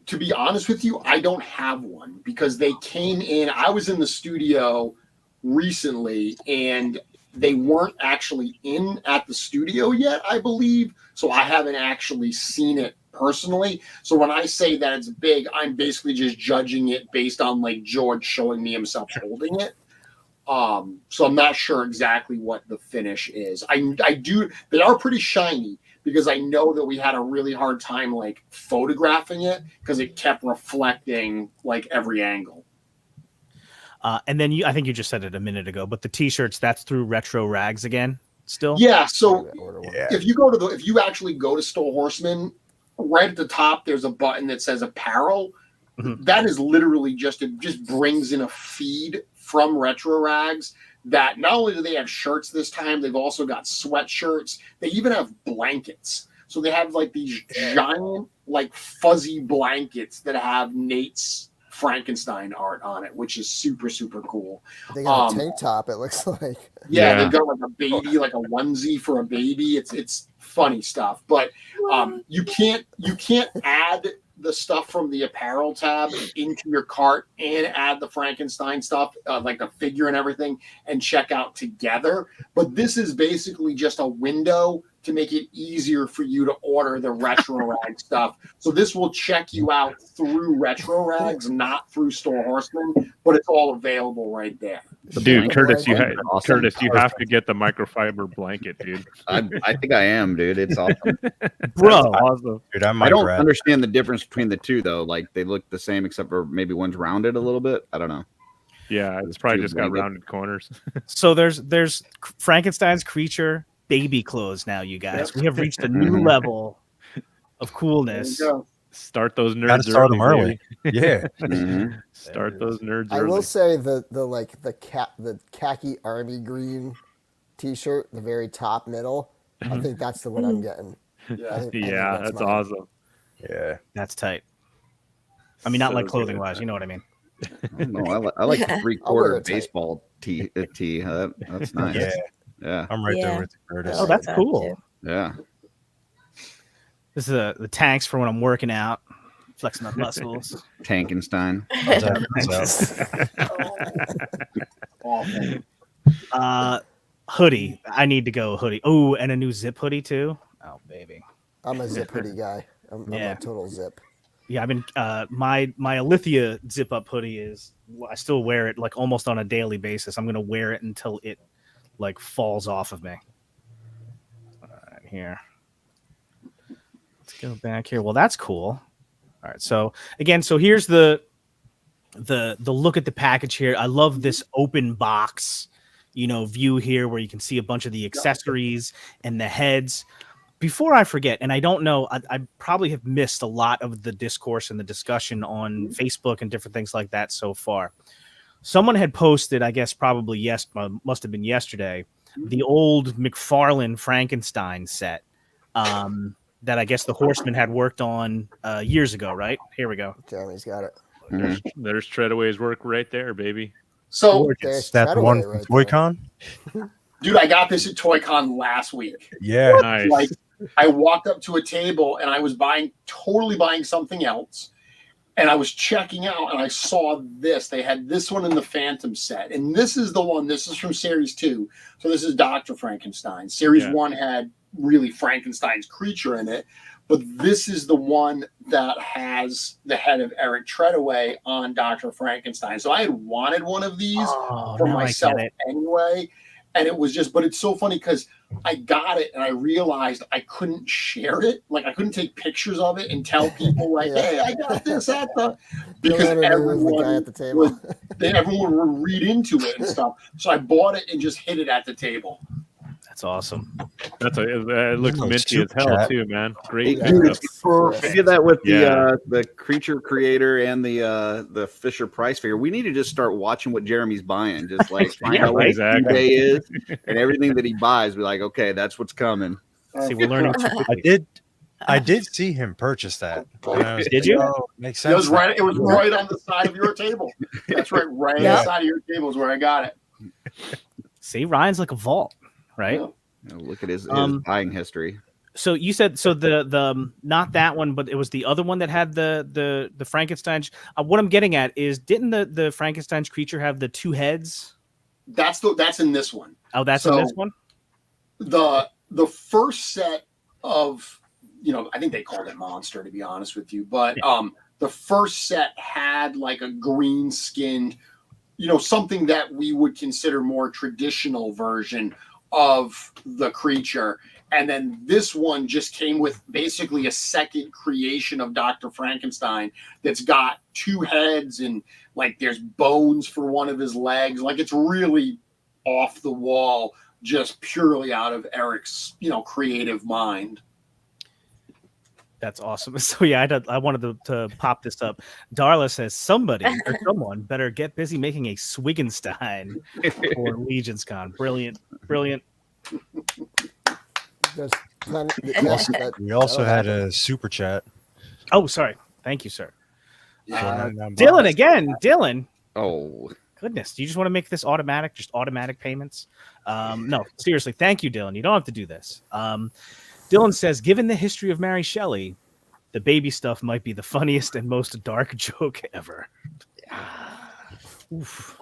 To be honest with you, I don't have one because they came in. I was in the studio recently and they weren't actually in at the studio yet, I believe. So I haven't actually seen it personally. So when I say that it's big, I'm basically just judging it based on like George showing me himself holding it. So I'm not sure exactly what the finish is. They are pretty shiny because I know that we had a really hard time like photographing it because it kept reflecting like every angle. And then I think you just said it a minute ago, but the t-shirts, that's through Retro Rags again still? Yeah. So if you actually go to Store Horseman, right at the top, there's a button that says apparel. Mm-hmm. That is literally it just brings in a feed from Retro Rags that not only do they have shirts this time, they've also got sweatshirts. They even have blankets. So they have like these giant, like fuzzy blankets that have Nate's Frankenstein art on it, which is super, super cool. They got a tank top, it looks like. Yeah, they've got like a baby, like a onesie for a baby. It's funny stuff. But you can't add the stuff from the apparel tab into your cart and add the Frankenstein stuff, like the figure and everything, and check out together. But this is basically just a window to make it easier for you to order the Retro Rag stuff. So this will check you out through Retro Rags, not through Store Horseman, but it's all available right there. Dude, Curtis, you have to get the microfiber blanket, dude. I think I am, dude. It's awesome. Bro. Awesome. Dude, I don't understand the difference between the two, though. Like, they look the same, except for maybe one's rounded a little bit. I don't know. Yeah, it's probably just got rounded corners. So there's Frankenstein's creature baby clothes now, you guys. Yep. We have reached a new level of coolness. Start those nerds. Gotta start them early. Yeah. Mm-hmm. Start those nerds I early. will say the khaki army green t-shirt, the very top middle, I think that's the one I'm getting. I think that's mine. awesome. Yeah. That's tight. I mean, not So like clothing good. wise, you know what I mean? No, I like the 3/4 baseball tee. That's nice. Yeah. I'm right there with you, Curtis. Oh, that's cool. too. Yeah. This is the tanks for when I'm working out, flexing my muscles. Tankenstein. Hoodie. I need to go hoodie. Oh, and a new zip hoodie too. Oh, baby. I'm a zip hoodie guy. I'm Yeah. a total zip. Yeah, I've been my Alithia zip up hoodie is I still wear it like almost on a daily basis. I'm gonna wear it until it like falls off of me. All right, here. Let's go back here. Well, that's cool. All right, so again, here's the look at the package here. I love this open box, view here where you can see a bunch of the accessories and the heads. Before I forget, and I don't know, I probably have missed a lot of the discourse and the discussion on Facebook and different things like that so far. Someone had posted, I guess probably must have been yesterday, the old McFarlane Frankenstein set that I guess the Horseman had worked on years ago, right? Here we go. Jeremy's got it. Mm-hmm. There's Treadaway's work right there, baby. So, There's Is that the one Treadaway from right there. ToyCon? dude, I got this at ToyCon last week. Yeah. Nice. Like, I walked up to a table and I was totally buying something else. And I was checking out and I saw this. They had this one in the Phantom set. And this is the one. This is from Series 2. So this is Dr. Frankenstein. Series 1 had really Frankenstein's creature in it. But this is the one that has the head of Eric Treadaway on Dr. Frankenstein. So I had wanted one of these for myself anyway. And it was just, but it's so funny because I got it and I realized I couldn't share it. Like I couldn't take pictures of it and tell people like, hey, I got this at the, because everyone at the table. everyone would read into it and stuff. So I bought it and just hid it at the table. That's awesome. It looks minty as hell too, man. Great. I did that with the creature creator and the Fisher Price figure. We need to just start watching what Jeremy's buying, just like find out what his eBay is and everything that he buys. Be like, okay, that's what's coming. See, we're learning. I did see him purchase that. Did you? Oh, makes sense. It was right on the side of your table. That's right, on the side of your table is where I got it. See, Ryan's like a vault, right? Yeah. Look at his buying history. So you said the not that one, but it was the other one that had the Frankenstein's. What I'm getting at is, didn't the Frankenstein's creature have the two heads? That's in this one. Oh, that's in this one. The first set of, I think they called it Monster, to be honest with you, but the first set had like a green skinned, something that we would consider more traditional version of the creature. And then this one just came with basically a second creation of Dr. Frankenstein that's got two heads and like there's bones for one of his legs. Like it's really off the wall, just purely out of Eric's, creative mind. That's awesome. So I wanted to pop this up. Darla says somebody or someone better get busy making a Swiggenstein for Legion's Con. Brilliant. We also had a super chat. Oh, sorry. Thank you, sir. Dylan again. Dylan. Oh, goodness. Do you just want to make this automatic? Just automatic payments? No, seriously. Thank you, Dylan. You don't have to do this. Dylan says, given the history of Mary Shelley, the baby stuff might be the funniest and most dark joke ever. Oof.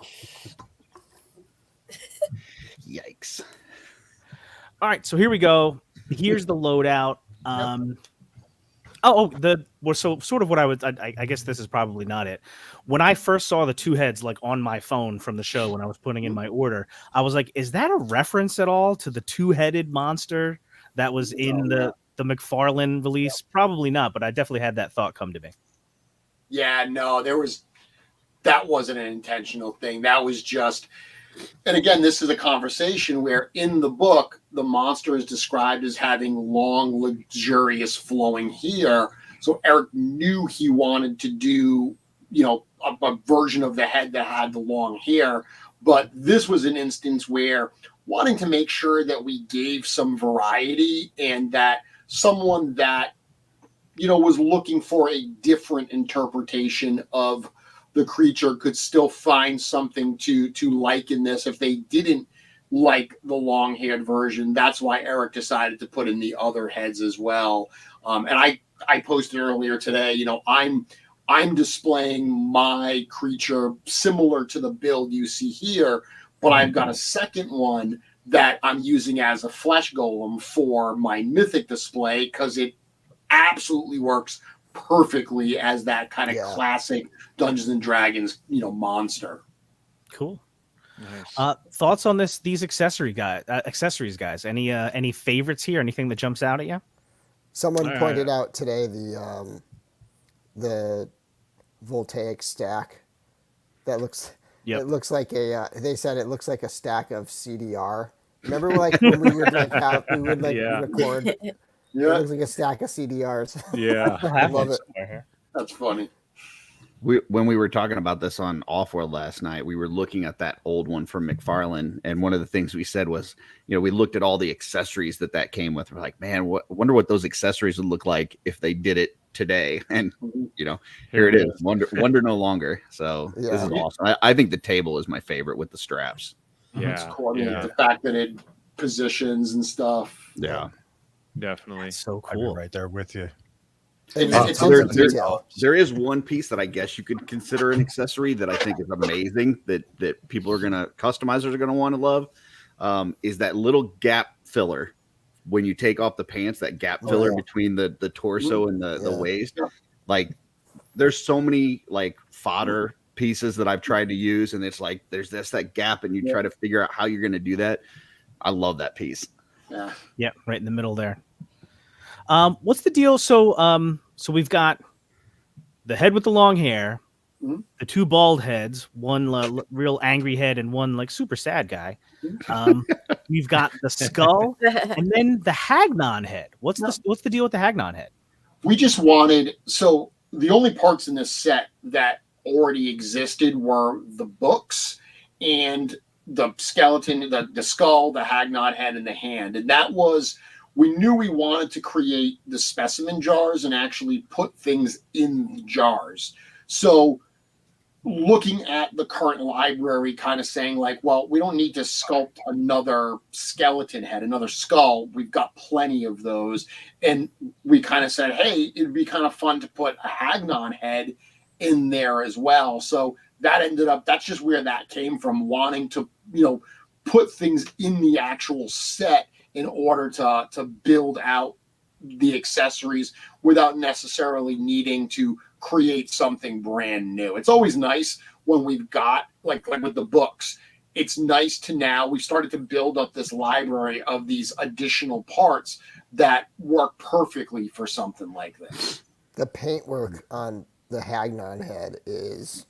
Yikes. All right, so here we go. Here's the loadout. So sort of what I guess this is probably not it. When I first saw the two heads like on my phone from the show when I was putting in my order, I was like, is that a reference at all to the two-headed monster that was in the McFarlane release? Probably not, but I definitely had that thought come to me. Yeah, no, that wasn't an intentional thing. That was just, and again, this is a conversation where in the book, the monster is described as having long, luxurious flowing hair. So Eric knew he wanted to do, a version of the head that had the long hair. But this was an instance where wanting to make sure that we gave some variety and that someone that, was looking for a different interpretation of the creature could still find something to like in this if they didn't like the long-haired version. That's why Eric decided to put in the other heads as well. And I posted earlier today, I'm displaying my creature similar to the build you see here, but I've got a second one that I'm using as a flesh golem for my mythic display because it absolutely works perfectly as that kind of classic Dungeons and Dragons, monster. Cool. Nice. Thoughts on these accessories, guys? Any favorites here? Anything that jumps out at you? Someone pointed out today the voltaic stack that looks. Yep. It looks like they said it looks like a stack of CDR. Remember, like when we would record. Yeah. It looks like a stack of CDRs. Yeah, I love it. That's funny. When we were talking about this on Offworld last night, we were looking at that old one from McFarlane, and one of the things we said was, we looked at all the accessories that came with. We're like, man, wonder what those accessories would look like if they did it today. And here it is. Wonder no longer. So this is awesome. I think the table is my favorite with the straps. Yeah, it's cool. I mean, the fact that it positions and stuff. Yeah. Definitely. So I'd be cool. right there with you. And Uh, it's so tons of detail. there is one piece that I guess you could consider an accessory that I think is amazing that people are gonna customizers are gonna want to love. Is that little gap filler when you take off the pants? That gap filler yeah. between the torso and the Yeah. waist. Yeah. Like, there's so many like fodder pieces that I've tried to use, and it's like there's that gap, and you try to figure out how you're gonna do that. I love that piece. Yeah. Yeah, right in the middle there. What's the deal? So we've got the head with the long hair, Mhm. the two bald heads, one real angry head and one like super sad guy. We've got the skull and then the Hagnon head. What's the deal with the Hagnon head? We just wanted, so the only parts in this set that already existed were the books and the skeleton, the skull, the Hagnon head, and the hand. And that was, we knew we wanted to create the specimen jars and actually put things in the jars. So looking at the current library, kind of saying like, well, we don't need to sculpt another skeleton head, another skull. We've got plenty of those. And we kind of said, hey, it'd be kind of fun to put a Hagnon head in there as well. So that ended up, that's just where that came from, wanting to, put things in the actual set in order to build out the accessories without necessarily needing to create something brand new. It's always nice when we've got like with the books. It's nice to now we've started to build up this library of these additional parts that work perfectly for something like this. The paintwork on the Hagnon head is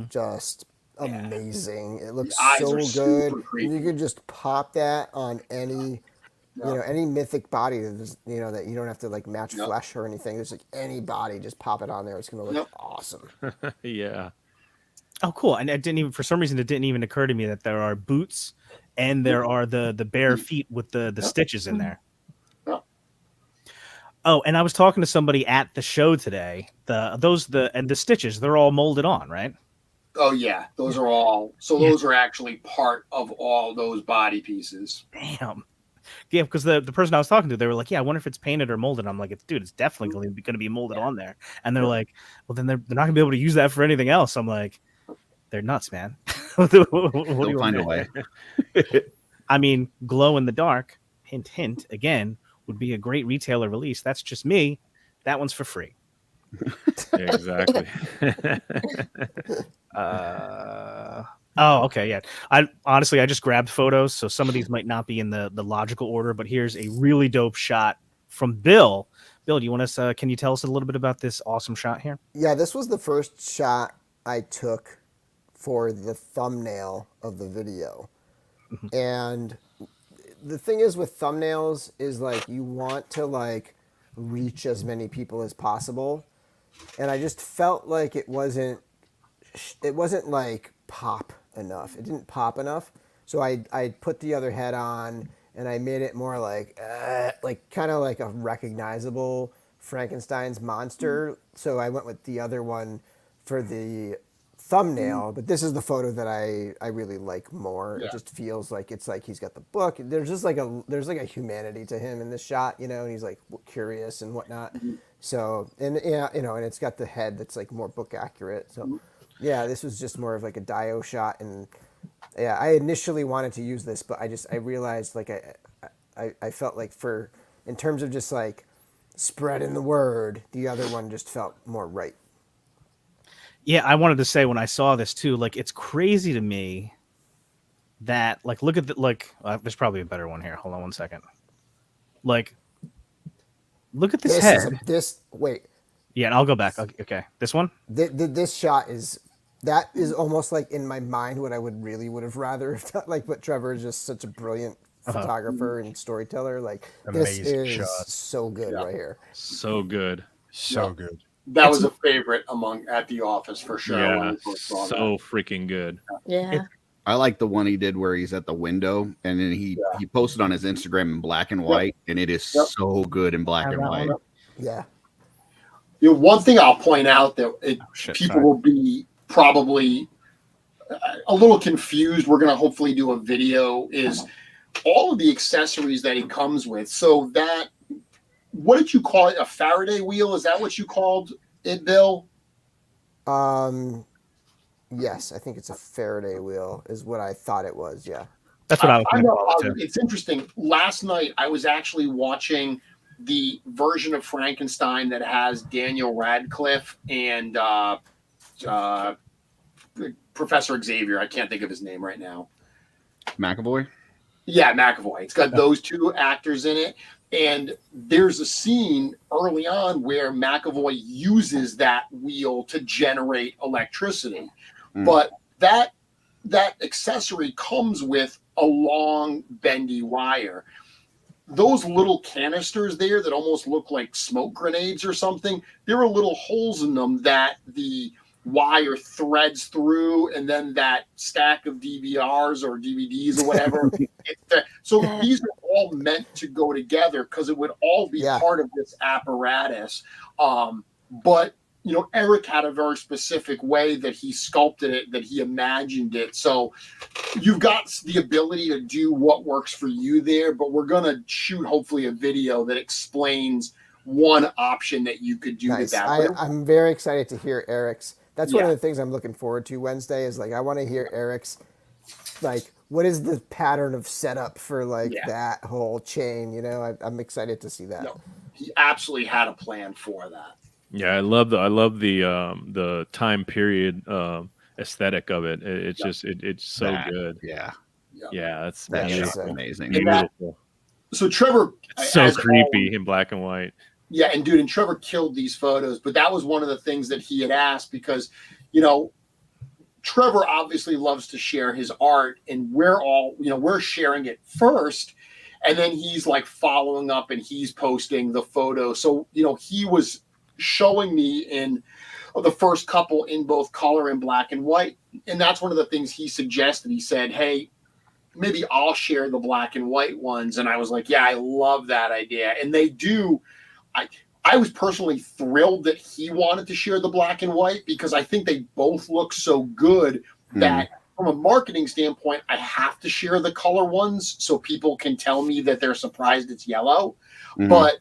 just amazing. It looks The eyes so are good. super creepy. And you could just pop that on any any mythic body that that you don't have to like match flesh or anything. There's like any body, just pop it on there. It's gonna look awesome. Yeah. Oh, cool. And it didn't even, for some reason, it didn't even occur to me that there are boots and there are the bare feet with the stitches in there. Yeah. Oh, and I was talking to somebody at the show today. The stitches, they're all molded on, right? Oh yeah, those are all. So those are actually part of all those body pieces. Damn. Yeah, because the person I was talking to, they were like, "Yeah, I wonder if it's painted or molded." I'm like, "It's definitely going to be molded on there." And they're like, "Well, then they're not going to be able to use that for anything else." I'm like, "They're nuts, man." What do They'll you find a want? way. I mean, glow in the dark. Hint, hint. Again, would be a great retailer release. That's just me. That one's for free. Exactly. Oh, okay, yeah. I just grabbed photos, so some of these might not be in the logical order, but here's a really dope shot from Bill. Bill, do you want us? Can you tell us a little bit about this awesome shot here? Yeah, this was the first shot I took for the thumbnail of the video. And the thing is with thumbnails is like you want to like reach as many people as possible. And I just felt like it wasn't like pop enough. It didn't pop enough. So I put the other head on and I made it more like kind of like a recognizable Frankenstein's monster. So I went with the other one for the thumbnail, but this is the photo that I really like more. It just feels like it's like he's got the book. There's just like a humanity to him in this shot, and he's like curious and whatnot. So and and it's got the head that's like more book accurate. So yeah, this was just more of like a Dio shot, and yeah, I initially wanted to use this, but I realized like I felt like in terms of just like spreading the word, the other one just felt more right. Yeah, I wanted to say when I saw this too, like it's crazy to me that like look at there's probably a better one here. Hold on one second. Like, look at this head. Wait. Yeah, and I'll go back. Okay, this one. This shot is almost like in my mind what I would have rather if not, like, but Trevor is just such a brilliant photographer and storyteller. Like Amazing this is shot. so good right here. So good. So good. That was a favorite at the office for sure. Yeah, so freaking good. Yeah. I like the one he did where he's at the window, and then he posted on his Instagram in black and white, and it is so good in black and white. Yeah. One thing I'll point out that people will be probably a little confused. We're going to hopefully do a video is all of the accessories that he comes with. So that what did you call it? A Faraday wheel? Is that what you called it, Bill? Yes, I think it's a Faraday wheel is what I thought it was. Yeah. That's what I was I going to know. call it too. It's interesting. Last night, I was actually watching the version of Frankenstein that has Daniel Radcliffe and Professor Xavier. I can't think of his name right now. McAvoy. Yeah, McAvoy. It's got those two actors in it. And there's a scene early on where McAvoy uses that wheel to generate electricity. But that accessory comes with a long, bendy wire. Those little canisters there that almost look like smoke grenades or something, there are little holes in them that the wire threads through, and then that stack of DVRs or DVDs or whatever. So these are all meant to go together because it would all be part of this apparatus. But you know, Eric had a very specific way that he sculpted it, that he imagined it. So you've got the ability to do what works for you there, but we're going to shoot hopefully a video that explains one option that you could do with that. I'm very excited to hear Eric's. That's one of the things I'm looking forward to Wednesday is like, I want to hear Eric's, like, what is the pattern of setup for like that whole chain? You know, I'm excited to see that. No, he absolutely had a plan for that. Yeah, I love the time period aesthetic of it. It's just it's so good. Yeah, that's amazing. Beautiful. So Trevor, it's so creepy in black and white. Yeah, and dude, and Trevor killed these photos, but that was one of the things that he had asked because, you know, Trevor obviously loves to share his art, and we're sharing it first, and then he's like following up and he's posting the photo. So, you know, he was showing me in the first couple in both color and black and white, and that's one of the things he suggested. He said, hey, maybe I'll share the black and white ones, and I was like, yeah, I love that idea. And they do. I was personally thrilled that he wanted to share the black and white because I think they both look so good that from a marketing standpoint, I have to share the color ones so people can tell me that they're surprised it's yellow. But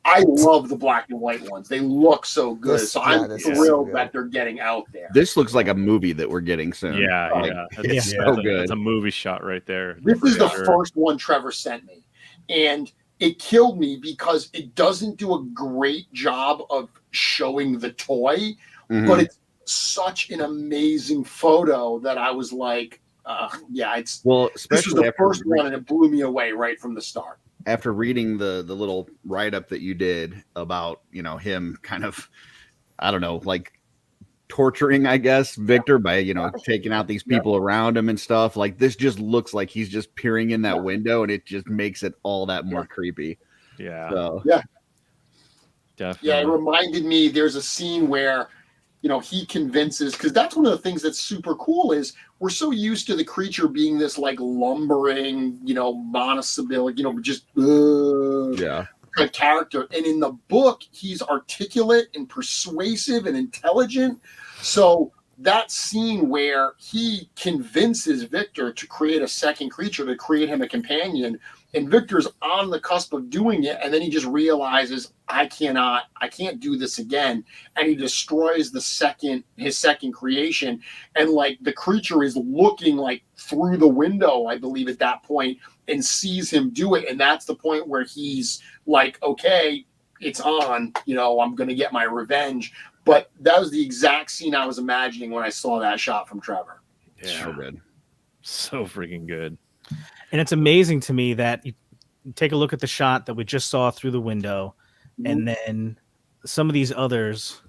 I love the black and white ones. They look so good. I'm thrilled that they're getting out there. This looks like a movie that we're getting soon. Yeah. It's so good. It's a movie shot right there. This is the first one Trevor sent me. And it killed me because it doesn't do a great job of showing the toy, but it's such an amazing photo that I was like, this is the first one, and it blew me away right from the start. After reading the little write-up that you did about, you know, him kind of, I don't know, like torturing, I guess, Victor by, you know, taking out these people around him and stuff. Like, this just looks like he's just peering in that window, and it just makes it all that more creepy. Definitely. It reminded me, there's a scene where, you know, he convinces, because that's one of the things that's super cool is we're so used to the creature being this like lumbering, you know, monosyllabic, you know, just kind of character. And in the book, he's articulate and persuasive and intelligent. So that scene where he convinces Victor to create a second creature, to create him a companion, and Victor's on the cusp of doing it, and then he just realizes, I can't do this again, and he destroys his second creation, and like the creature is looking like through the window, I believe at that point, and sees him do it, and that's the point where he's like, okay, it's on, you know, I'm gonna get my revenge. But that was the exact scene I was imagining when I saw that shot from Trevor. Yeah. So good. So freaking good. And it's amazing to me that you take a look at the shot that we just saw through the window, and then some of these others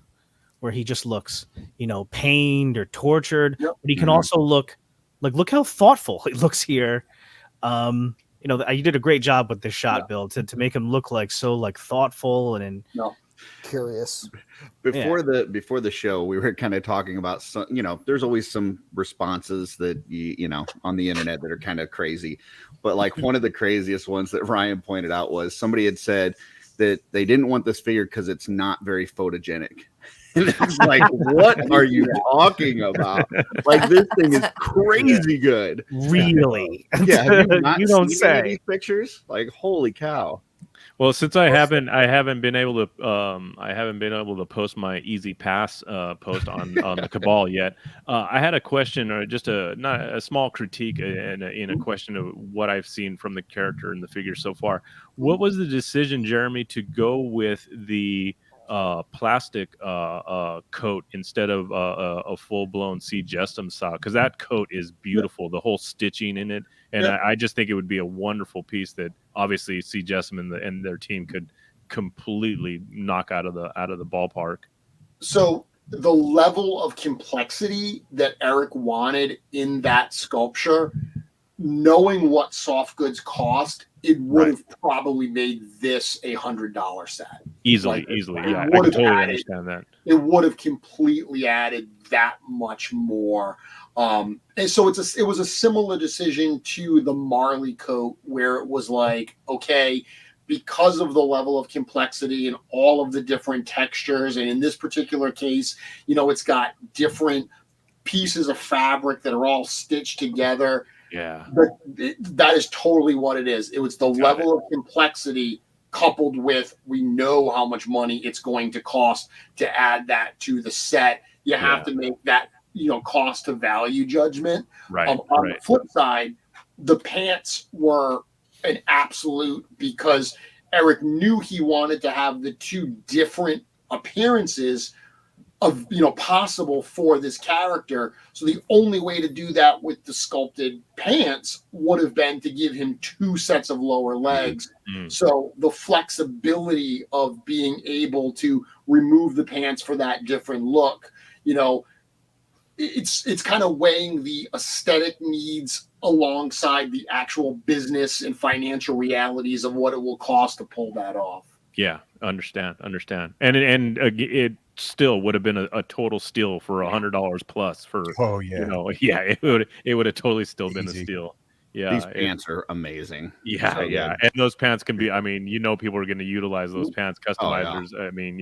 where he just looks, you know, pained or tortured, but he can also look how thoughtful he looks here. You know, you did a great job with this shot, Bill, to make him look like so like thoughtful and curious. Before the show, we were kind of talking about some, you know, there's always some responses that you know on the internet that are kind of crazy, but like one of the craziest ones that Ryan pointed out was somebody had said that they didn't want this figure because it's not very photogenic. And it's like, what are you talking about? Like, this thing is crazy good. Really? Yeah, have you not You don't seen say. any of these pictures? Like, holy cow. Well, since I haven't been able to post my Easy Pass post on the Cabal yet. I had a question, or just not a small critique, and a question of what I've seen from the character and the figure so far. What was the decision, Jeremy, to go with the plastic coat instead of a full blown C Jestum style? Because that coat is beautiful, the whole stitching in it, and I just think it would be a wonderful piece that obviously C Jessamine and their team could completely knock out of the ballpark. So the level of complexity that Eric wanted in that sculpture, knowing what soft goods cost, it would have probably made this $100 set. Easily. Yeah, I totally understand that. It would have completely added that much more. And so it was a similar decision to the Marley coat, where it was like, okay, because of the level of complexity and all of the different textures, and in this particular case, it's got different pieces of fabric that are all stitched together. Yeah. But that is totally what it is. It was the level of complexity coupled with, we know how much money it's going to cost to add that to the set. You have to make that, cost to value judgment. Right. On the flip side, the pants were an absolute, because Eric knew he wanted to have the two different appearances of possible for this character. So the only way to do that with the sculpted pants would have been to give him two sets of lower legs. So the flexibility of being able to remove the pants for that different look, it's kind of weighing the aesthetic needs alongside the actual business and financial realities of what it will cost to pull that off. Yeah, understand. And it still would have been a total steal for $100 plus for. Oh yeah. It would have totally still been a steal. Yeah, these pants are amazing. Yeah, so yeah, and those pants can be. I mean, people are going to utilize those pants. Customizers. Oh, yeah. I mean,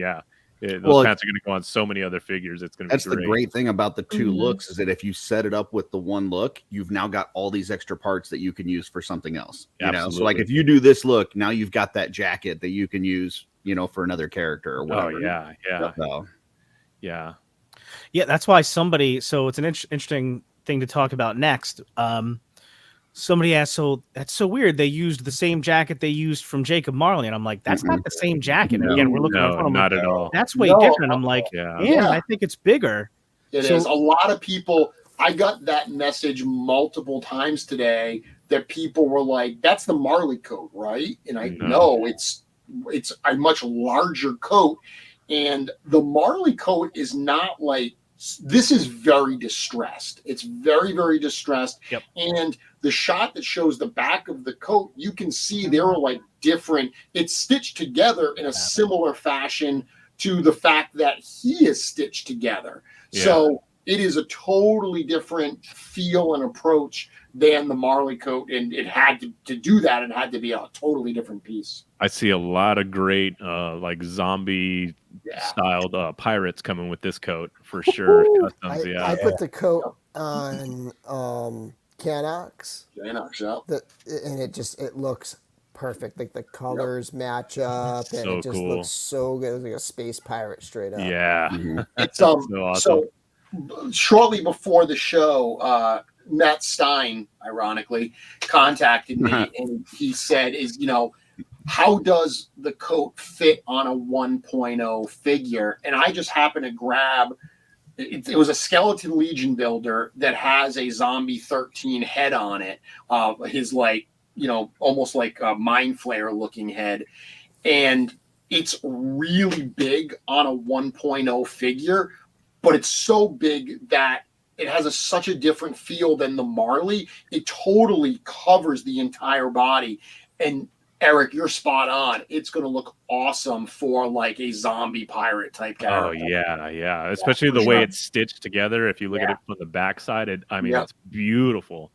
those pants are going to go on so many other figures. It's going to be great. That's the great thing about the two looks, is that if you set it up with the one look, you've now got all these extra parts that you can use for something else. So like if you do this look, now you've got that jacket that you can use, for another character or whatever. Oh yeah. So, Yeah, that's why so it's an interesting thing to talk about next. Somebody asked, so that's so weird. They used the same jacket they used from Jacob Marley. And I'm like, that's not the same jacket. And again, we're looking at it. Not at all. That's way different. I'm like, I think it's bigger. It is. A lot of people, I got that message multiple times today that people were like, that's the Marley coat, right? And I know it's a much larger coat. And the Marley coat is not like, this is very distressed. It's very, very distressed. Yep. And the shot that shows the back of the coat, you can see there are like different, it's stitched together in a similar fashion to the fact that he is stitched together. Yeah. So it is a totally different feel and approach than the Marley coat. And it had to do that. It had to be a totally different piece. I see a lot of great like zombie styled pirates coming with this coat for sure. Customs, I put the coat on Canox. And it looks perfect. Like the colors match up, and it just looks so good. It's like a space pirate straight up. Yeah. It's so awesome. So shortly before the show, Matt Stein, ironically, contacted me and he said, how does the coat fit on a 1.0 figure? And I just happened to grab, it was a Skeleton Legion builder that has a Zombie 13 head on it. His almost like a Mind Flayer looking head. And it's really big on a 1.0 figure, but it's so big that it has such a different feel than the Marley. It totally covers the entire body. And Eric, you're spot on. It's going to look awesome for like a zombie pirate type character. Oh yeah. Especially the way it's stitched together. If you look at it from the backside, it's beautiful.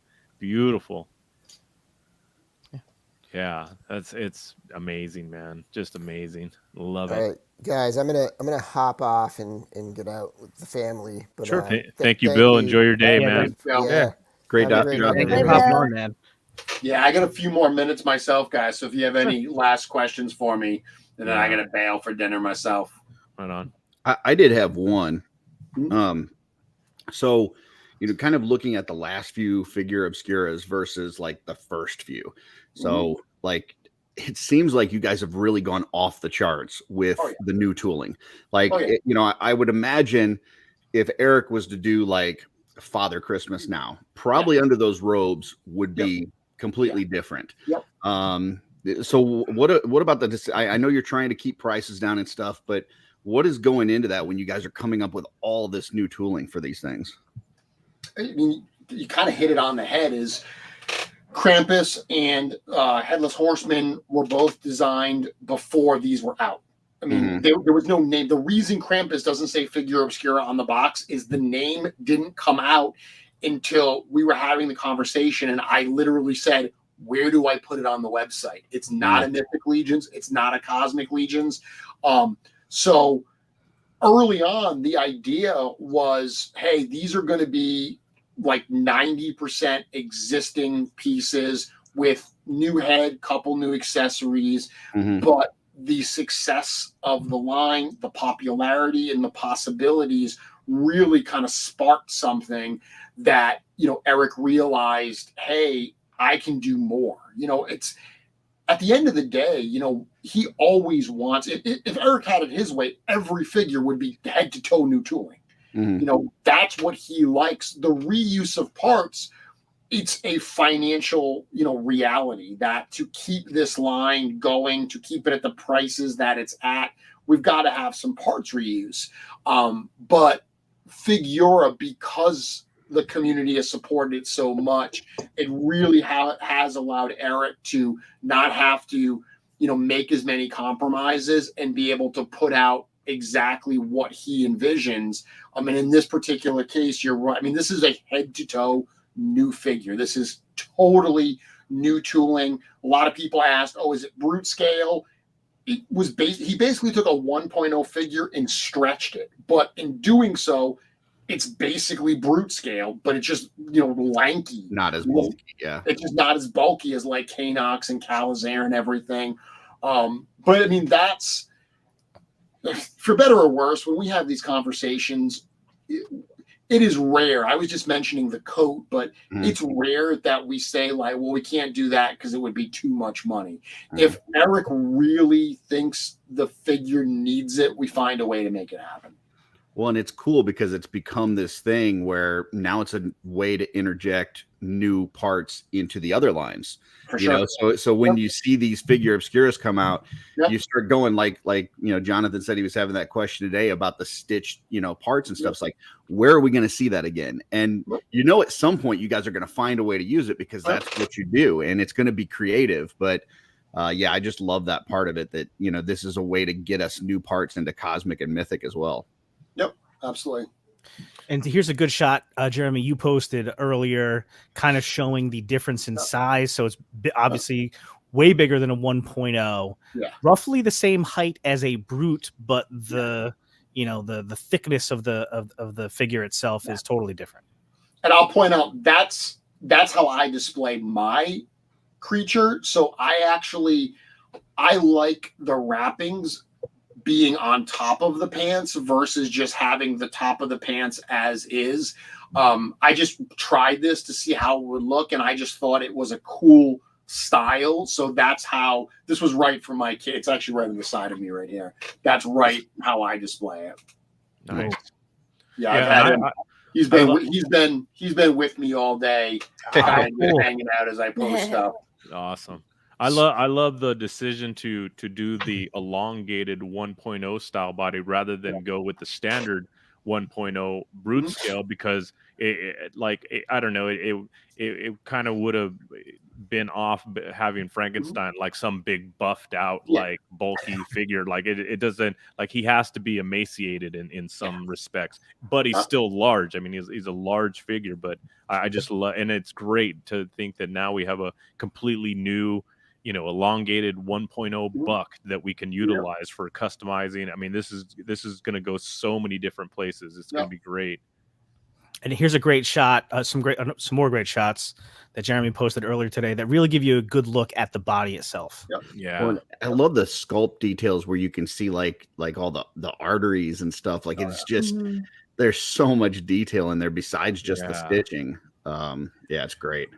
Yeah, it's amazing, man. Just amazing. Love it. All right, guys, I'm gonna hop off and get out with the family. But sure. Thank you, Bill. Enjoy your day, man. Yeah. Great Have a job. great Thank you night. for hopping on, man. Yeah, I got a few more minutes myself, guys. So if you have any last questions for me, and then I got to bail for dinner myself. Right on. I did have one. Mhm. So, kind of looking at the last few Figura Obscuras versus like the first few. So, like, it seems like you guys have really gone off the charts with the new tooling. Like, I would imagine if Eric was to do like Father Christmas now, probably under those robes would be completely different. Yep. So what about I know you're trying to keep prices down and stuff, but what is going into that when you guys are coming up with all this new tooling for these things? I mean, you kind of hit it on the head. Is Krampus and Headless Horseman were both designed before these were out. I mean, there was no name. The reason Krampus doesn't say Figura Obscura on the box is the name didn't come out until we were having the conversation, and I literally said, where do I put it on the website? It's not a Mythic Legions. It's not a Cosmic Legions. So early on, the idea was, hey, these are going to be like 90% existing pieces with new head, couple new accessories, but the success of the line, the popularity and the possibilities really kind of sparked something that, Eric realized, hey, I can do more. It's at the end of the day, he always wants, if Eric had it his way, every figure would be head to toe new tooling. That's what he likes. The reuse of parts, it's a financial, reality that to keep this line going, to keep it at the prices that it's at, we've got to have some parts reuse. But Figura, because the community has supported it so much, it really has allowed Eric to not have to, make as many compromises and be able to put out exactly what he envisions. I mean, in this particular case, you're right. I mean, this is a head-to-toe new figure. This is totally new tooling. A lot of people asked, oh, is it brute scale? It was he basically took a 1.0 figure and stretched it. But in doing so, it's basically brute scale, but it's just, lanky. Not as bulky, yeah. It's just not as bulky as like Kanox and Calazair and everything. But I mean, that's, for better or worse, when we have these conversations, it is rare. I was just mentioning the coat, but it's rare that we say like, well, we can't do that because it would be too much money. If Eric really thinks the figure needs it, we find a way to make it happen. Well, and it's cool because it's become this thing where now it's a way to interject new parts into the other lines. For sure. So when you see these Figura Obscuras come out, you start going like Jonathan said he was having that question today about the stitched parts and stuff. It's like, where are we going to see that again? And at some point you guys are going to find a way to use it because that's what you do, and it's going to be creative. But I just love that part of it, that this is a way to get us new parts into Cosmic and Mythic as well. Yep, absolutely. And here's a good shot, Jeremy, you posted earlier, kind of showing the difference in size. So it's obviously way bigger than a 1.0, roughly the same height as a brute, but the thickness of the figure itself is totally different. And I'll point out that's how I display my creature. So I like the wrappings being on top of the pants versus just having the top of the pants as is. I just tried this to see how it would look, and I just thought it was a cool style. So that's how this was right for my kid. It's actually right on the side of me right here. That's right how I display it. Nice. Yeah, I've had him. He's been with me all day, hanging out as I post stuff. Awesome. I love the decision to do the elongated 1.0 style body rather than go with the standard 1.0 brute scale, because I don't know, it kind of would have been off having Frankenstein like some big buffed out like bulky figure. Like it doesn't, like, he has to be emaciated in some respects, but he's still large. I mean, he's a large figure, but I just love, and it's great to think that now we have a completely new, elongated 1.0 buck that we can utilize for customizing. I mean, this is going to go so many different places. It's going to be great. And here's a great shot, some more great shots that Jeremy posted earlier today that really give you a good look at the body itself. Yep. Yeah. Well, I love the sculpt details where you can see like all the arteries and stuff. Like it's just there's so much detail in there besides just the stitching. Yeah, it's great.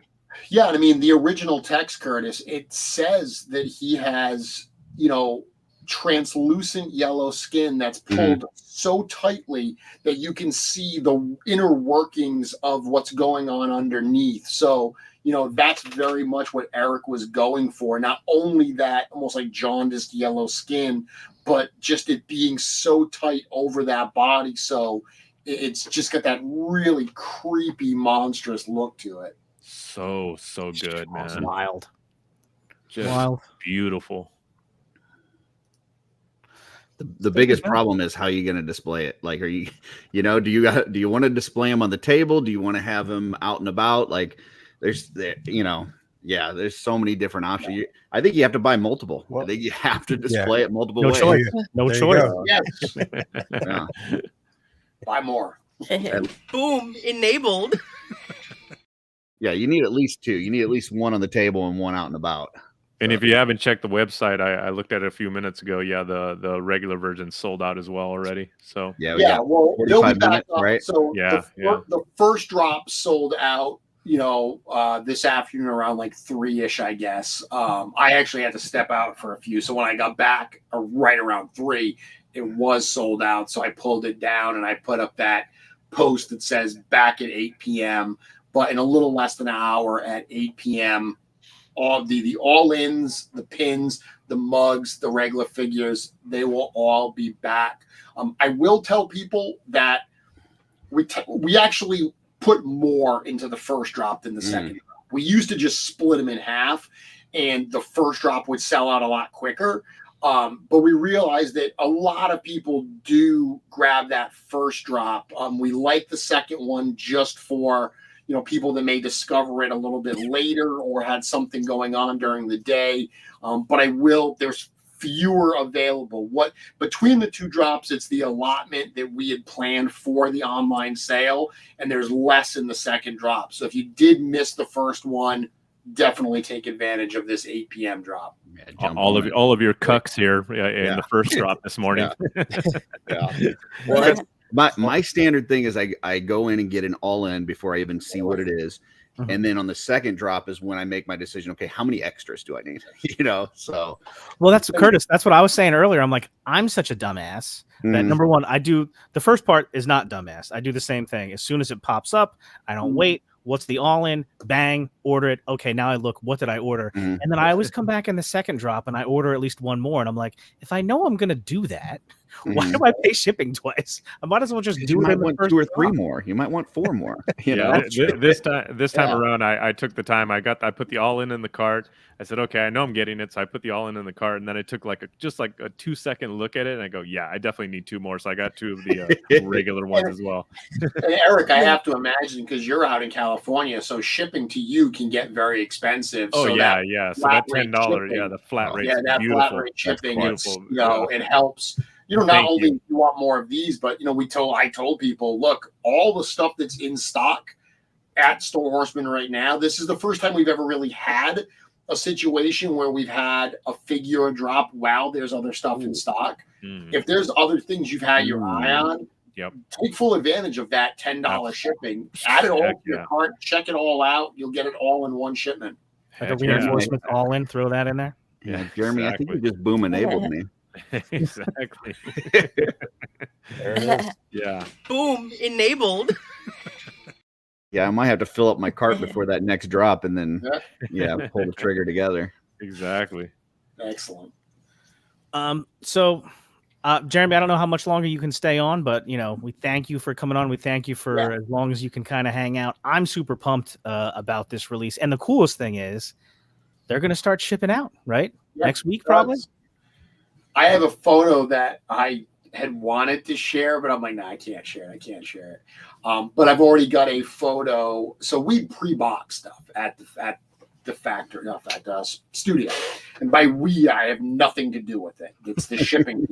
Yeah, I mean the original text, Curtis, it says that he has, translucent yellow skin that's pulled so tightly that you can see the inner workings of what's going on underneath. So, that's very much what Eric was going for. Not only that almost like jaundiced yellow skin, but just it being so tight over that body. So it's just got that really creepy, monstrous look to it. So good, man. Wild. Just Wild. Beautiful. The biggest problem is how you're going to display it. Like, are you, do you want to display them on the table? Do you want to have them out and about? Like there's so many different options. I think you have to buy multiple. I think you have to display it multiple ways. Choice. No choice. Yes. Yeah. Buy more. Boom, enabled. Yeah, you need at least two. You need at least one on the table and one out and about. And if you haven't checked the website, I looked at it a few minutes ago. Yeah, the regular version sold out as well already. So yeah, well, they'll be back up. Right? So yeah, the first drop sold out, this afternoon around like 3-ish, I guess. I actually had to step out for a few. So when I got back right around 3, it was sold out. So I pulled it down and I put up that post that says back at 8 p.m. But in a little less than an hour at 8 p.m., all the all-ins, the pins, the mugs, the regular figures, they will all be back. I will tell people that we actually put more into the first drop than the second drop. We used to just split them in half, and the first drop would sell out a lot quicker. But we realized that a lot of people do grab that first drop. We like the second one just for people that may discover it a little bit later or had something going on during the day. But there's fewer available. Between the two drops, it's the allotment that we had planned for the online sale, and there's less in the second drop. So if you did miss the first one, definitely take advantage of this 8 p.m. drop. Yeah, all of your cucks here in the first drop this morning. Well, my standard thing is I go in and get an all-in before I even see what it is. And then on the second drop is when I make my decision. Okay, how many extras do I need? So. Well, that's Curtis. That's what I was saying earlier. I'm like, I'm such a dumbass that number one, I do the first part is not dumbass. I do the same thing. As soon as it pops up, I don't wait. What's the all-in? Bang, order it. Okay, now I look, what did I order? And then I always come back in the second drop and I order at least one more. And I'm like, if I know I'm going to do that, why do I pay shipping twice? I might as well just do it in the first 2 or 3 more. You might want 4 more. This time around, I took the time. I put the all-in the cart. I said, okay, I know I'm getting it, so I put the all-in the cart, and then I took just a 2-second look at it, and I go, yeah, I definitely need 2 more. So I got 2 of the regular ones as well. And Eric, I have to imagine because you're out in California, so shipping to you can get very expensive. Oh so yeah. So that $10, the flat rate, that beautiful. flat rate shipping, beautiful. It helps. Not only do you want more of these, but I told people, look, all the stuff that's in stock at Store Horseman right now. This is the first time we've ever really had a situation where we've had a figure drop while there's other stuff in stock. If there's other things you've had your eye on, take full advantage of that $10 shipping. Add it all to your cart, check it all out. You'll get it all in one shipment. Like a reinforcement all in, throw that in there. Yeah, Jeremy, I think you just boom enabled me. Exactly. There it is. Yeah. Boom, enabled. Yeah, I might have to fill up my cart before that next drop and then pull the trigger together. Exactly. Excellent. So Jeremy, I don't know how much longer you can stay on, but we thank you for coming on. We thank you for as long as you can kind of hang out. I'm super pumped about this release. And the coolest thing is they're going to start shipping out, right? Next week, probably. I have a photo that I had wanted to share, but I'm like, I can't share it. But I've already got a photo. So we pre-box stuff at the factory, not at the studio. And by we, I have nothing to do with it. It's the shipping.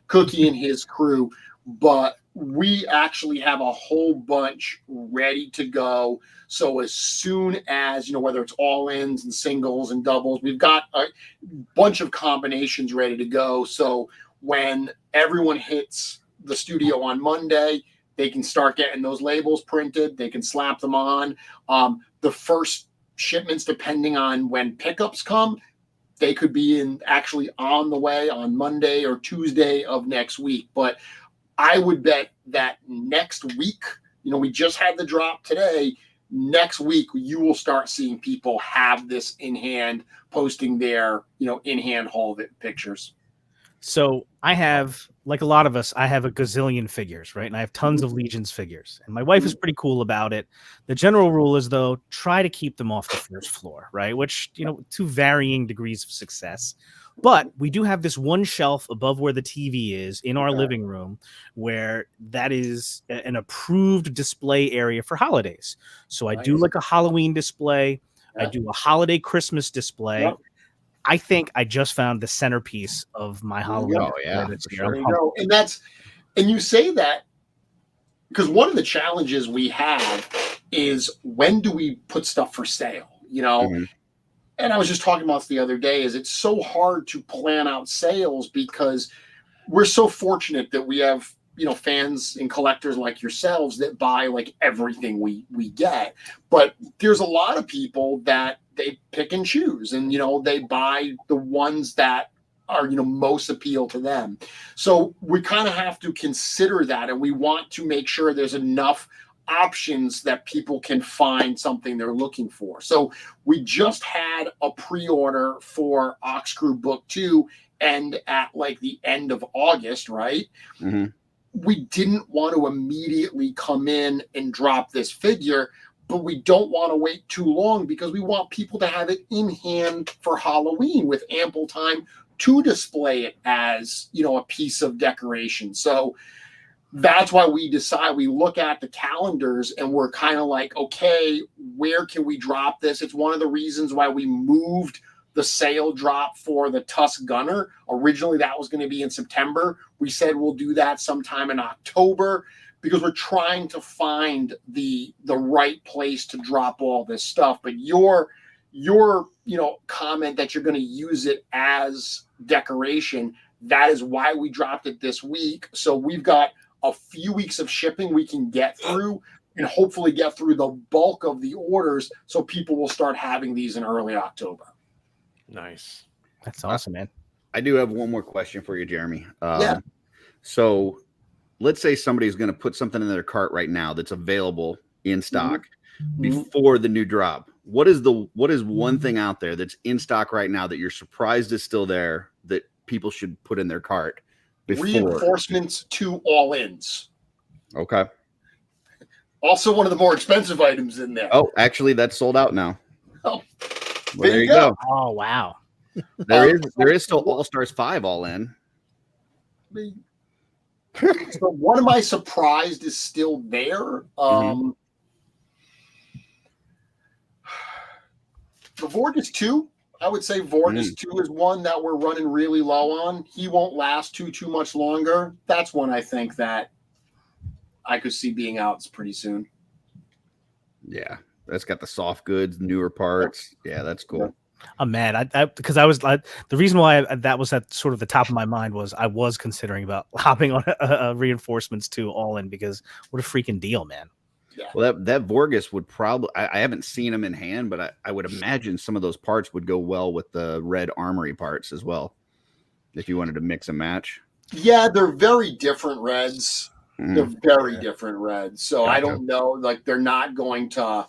Cookie and his crew, but we actually have a whole bunch ready to go. So as soon as, whether it's all ins and singles and doubles, we've got a bunch of combinations ready to go. So when everyone hits the studio on Monday, they can start getting those labels printed. They can slap them on. The first shipments, depending on when pickups come, they could be actually on the way on Monday or Tuesday of next week. But I would bet that next week, we just had the drop today. Next week, you will start seeing people have this in hand, posting their, in hand haul pictures. So I have, like a lot of us, I have a gazillion figures, right? And I have tons of Legions figures. And my wife is pretty cool about it. The general rule is, though, try to keep them off the first floor, right? Which, to varying degrees of success. But we do have this one shelf above where the TV is in our living room, where that is an approved display area for holidays. So I do like a Halloween display. I do a holiday Christmas display. Yep. I think I just found the centerpiece of my Halloween. Oh, yeah, for sure. There you go. And you say that because one of the challenges we have is, when do we put stuff for sale? And I was just talking about this the other day, is it's so hard to plan out sales because we're so fortunate that we have, fans and collectors like yourselves that buy like everything we get. But there's a lot of people that they pick and choose, and, they buy the ones that are, most appeal to them. So we kind of have to consider that, and we want to make sure there's enough options that people can find something they're looking for. So we just had a pre-order for Ox Crew Book 2 and at like the end of August, right? Mm-hmm. We didn't want to immediately come in and drop this figure, but we don't want to wait too long because we want people to have it in hand for Halloween with ample time to display it as, a piece of decoration. So that's why we look at the calendars and we're kind of like, okay, where can we drop this? It's one of the reasons why we moved the sale drop for the Tusk Gunner. Originally, that was going to be in September. We said we'll do that sometime in October because we're trying to find the right place to drop all this stuff. But your comment that you're going to use it as decoration, that is why we dropped it this week. So we've got a few weeks of shipping we can get through and hopefully get through the bulk of the orders so people will start having these in early October. Nice. That's awesome, man. I do have one more question for you, Jeremy. Yeah. So let's say somebody's going to put something in their cart right now that's available in stock before the new drop. What is one thing out there that's in stock right now that you're surprised is still there that people should put in their cart before? Reinforcements to all ins. Okay. Also one of the more expensive items in there. Oh, actually, that's sold out now. Oh, well, there you go. Oh, wow. There is still All Stars 5 all in. So one of my surprised is still there. The Vorgus 2, I would say Vorgus 2 is one that we're running really low on. He won't last too much longer. That's one I think that I could see being out pretty soon. Yeah, that's got the soft goods, newer parts. Yeah, that's cool. I'm mad. Because the reason why that was at sort of the top of my mind was I was considering about hopping on a reinforcements to all in, because what a freaking deal, man. Yeah. Well, that Vorgus would probably, I haven't seen them in hand, but I would imagine some of those parts would go well with the red armory parts as well, if you wanted to mix and match. Yeah, they're very different reds. They're very different reds. So gotcha. I don't know, like they're not going to,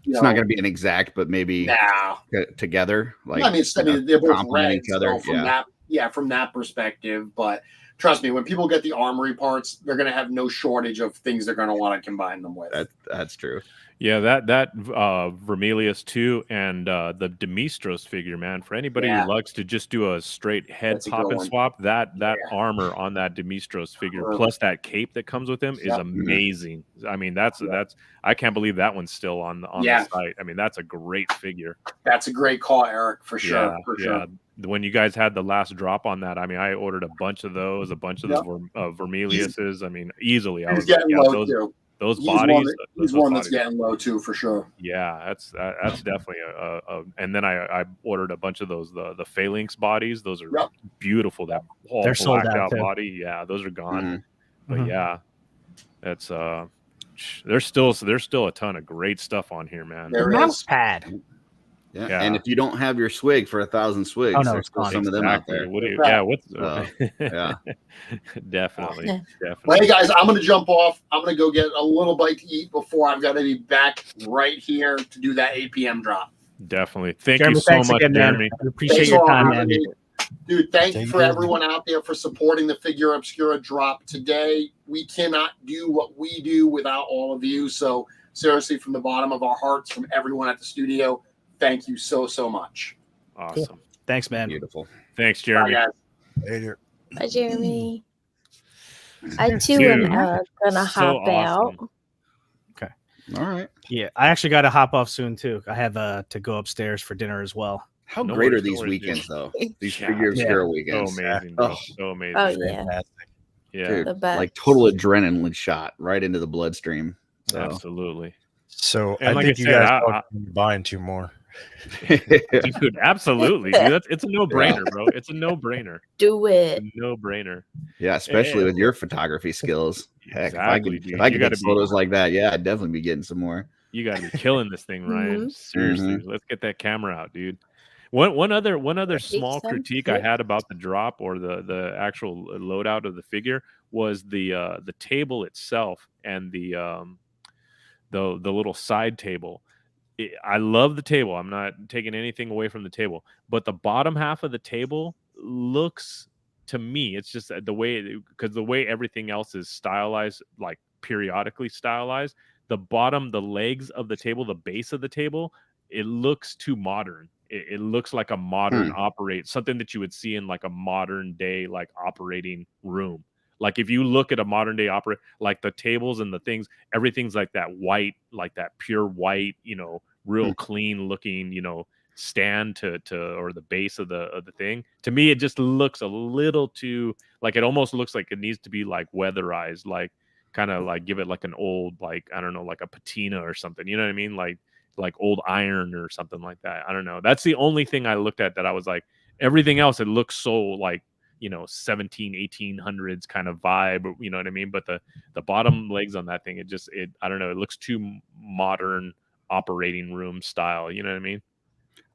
it's not going to be an exact, but maybe together. Like, I mean, they're both red each other. So from that perspective. But trust me, when people get the armory parts, they're going to have no shortage of things they're going to want to combine them with. That's true. Yeah, that Vermilius too, and the Demistros figure, man. For anybody Yeah. who likes to just do a straight head That's a pop good and one. swap, that Yeah. armor on that Demistros figure, Perfect. plus that cape that comes with him, is Yep. amazing. I mean, that's I can't believe that one's still on the site. I mean, that's a great figure. That's a great call, Eric, for sure. Yeah, For yeah. sure. When you guys had the last drop on that, I mean, I ordered a bunch of those, a bunch of Yep. the Vermiliuses. I mean, easily. I He's was like, getting yeah, low too. those He's bodies. He's those one that's bodies. getting low too, for sure. Yeah, that's definitely a and then I ordered a bunch of those the phalanx bodies. Those are Yep. beautiful. That all They're sold blacked out, out too. body. Yeah, those are gone. Mhm. But Mhm. yeah, that's there's still a ton of great stuff on here, man. There The mouse is. pad. Yeah. Yeah. And if you don't have your swig for 1,000 swigs, Oh, no, there's it's still gone. some of them out there. What do you, Right. yeah, what's yeah. definitely. Well, hey guys, I'm going to jump off. I'm going to go get a little bite to eat before I've got to be back right here to do that 8 p.m. drop. Definitely. Thank Jeremy, you so thanks much, again, man. Jeremy. I appreciate Thanks your for time, having man. me. Dude, thank you Thank for you. everyone out there for supporting the Figura Obscura drop today. We cannot do what we do without all of you. So seriously, from the bottom of our hearts, from everyone at the studio, thank you so much. Awesome. Thanks, man. Beautiful. Thanks, Bye, Jeremy. guys. Later. Bye, Jeremy. I too Dude, am gonna so hop out. awesome. All right. Yeah, I actually got to hop off soon too. I have to go upstairs for dinner as well. How No great worries, are no these worries, weekends, dude. though? These Yeah. Figure Obscura So weekends. amazing, bro. Oh, So amazing. Oh yeah, Fantastic. Yeah, dude, the best. like total adrenaline shot right into the bloodstream. So. absolutely. So And I like think I you said, guys I- are buying 2 more. Dude, absolutely. Dude, it's a no-brainer, bro. It's a no-brainer. Do It's it. a no-brainer. Yeah, especially with your photography skills. Heck, Exactly, if dude. I You could gotta get be- photos like that, yeah, I'd definitely be getting some more. You got to be killing this thing, Ryan. Mhm. Seriously, let's get that camera out, dude. One other small some critique I pics. had about the drop or the actual loadout of the figure was the table itself and the little side table. I love the table. I'm not taking anything away from the table, but the bottom half of the table looks, to me, it's just the way, because the way everything else is stylized, like periodically stylized, the legs of the table, the base of the table, it looks too modern. It looks like a modern something that you would see in like a modern day like operating room. Like if you look at a modern day like the tables and the things, everything's like that white, like that pure white, real clean looking, stand to or the base of the thing. To me, it just looks a little too, like it almost looks like it needs to be like weatherized, like kind of like give it like an old, like I don't know, like a patina or something. You know what I mean? Like old iron or something like that. I don't know. That's the only thing I looked at that I was like, everything else, it looks so like 1800s kind of vibe, you know what I mean? But the bottom legs on that thing, it I don't know, it looks too modern operating room style, you know what I mean?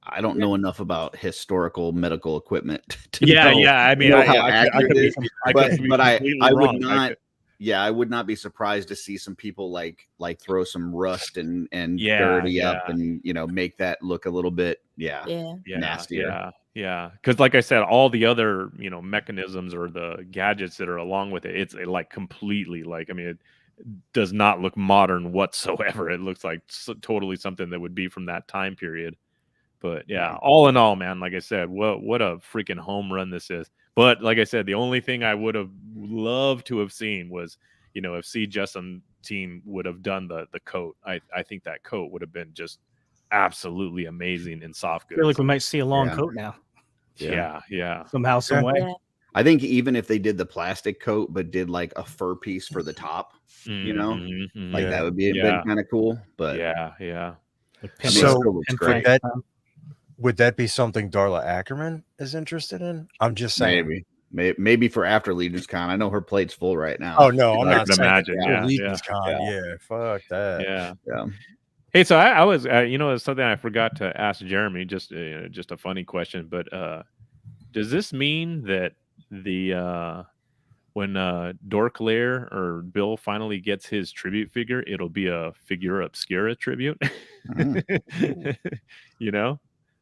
I don't know enough about historical medical equipment to Yeah, know, I mean, know I how could accurate be, it is. But I completely would wrong. not. Yeah, I would not be surprised to see some people like throw some rust and dirty up and make that look a little bit nastier. Yeah, because like I said, all the other mechanisms or the gadgets that are along with it, it's like completely like, I mean, it does not look modern whatsoever. It looks like totally something that would be from that time period. But yeah, all in all, man, like I said, what a freaking home run this is. But like I said, the only thing I would have loved to have seen was, if C. Justin team would have done the coat. I think that coat would have been just absolutely amazing in soft I goods. feel like we might see a long coat now. Yeah. Somehow, some way. Yeah. I think even if they did the plastic coat but did like a fur piece for the top, like that would be kind of cool. But yeah. So great. Would that be something Darla Ackerman is interested in? I'm just saying. Maybe for after Legion's Con. I know her plate's full right now. Oh no, I'm not saying imagine. Legion's Con. Yeah, fuck that. Yeah. Hey, so I was, it's something I forgot to ask Jeremy. Just a funny question, but does this mean that when Dorklair or Bill finally gets his tribute figure, it'll be a Figura Obscura tribute?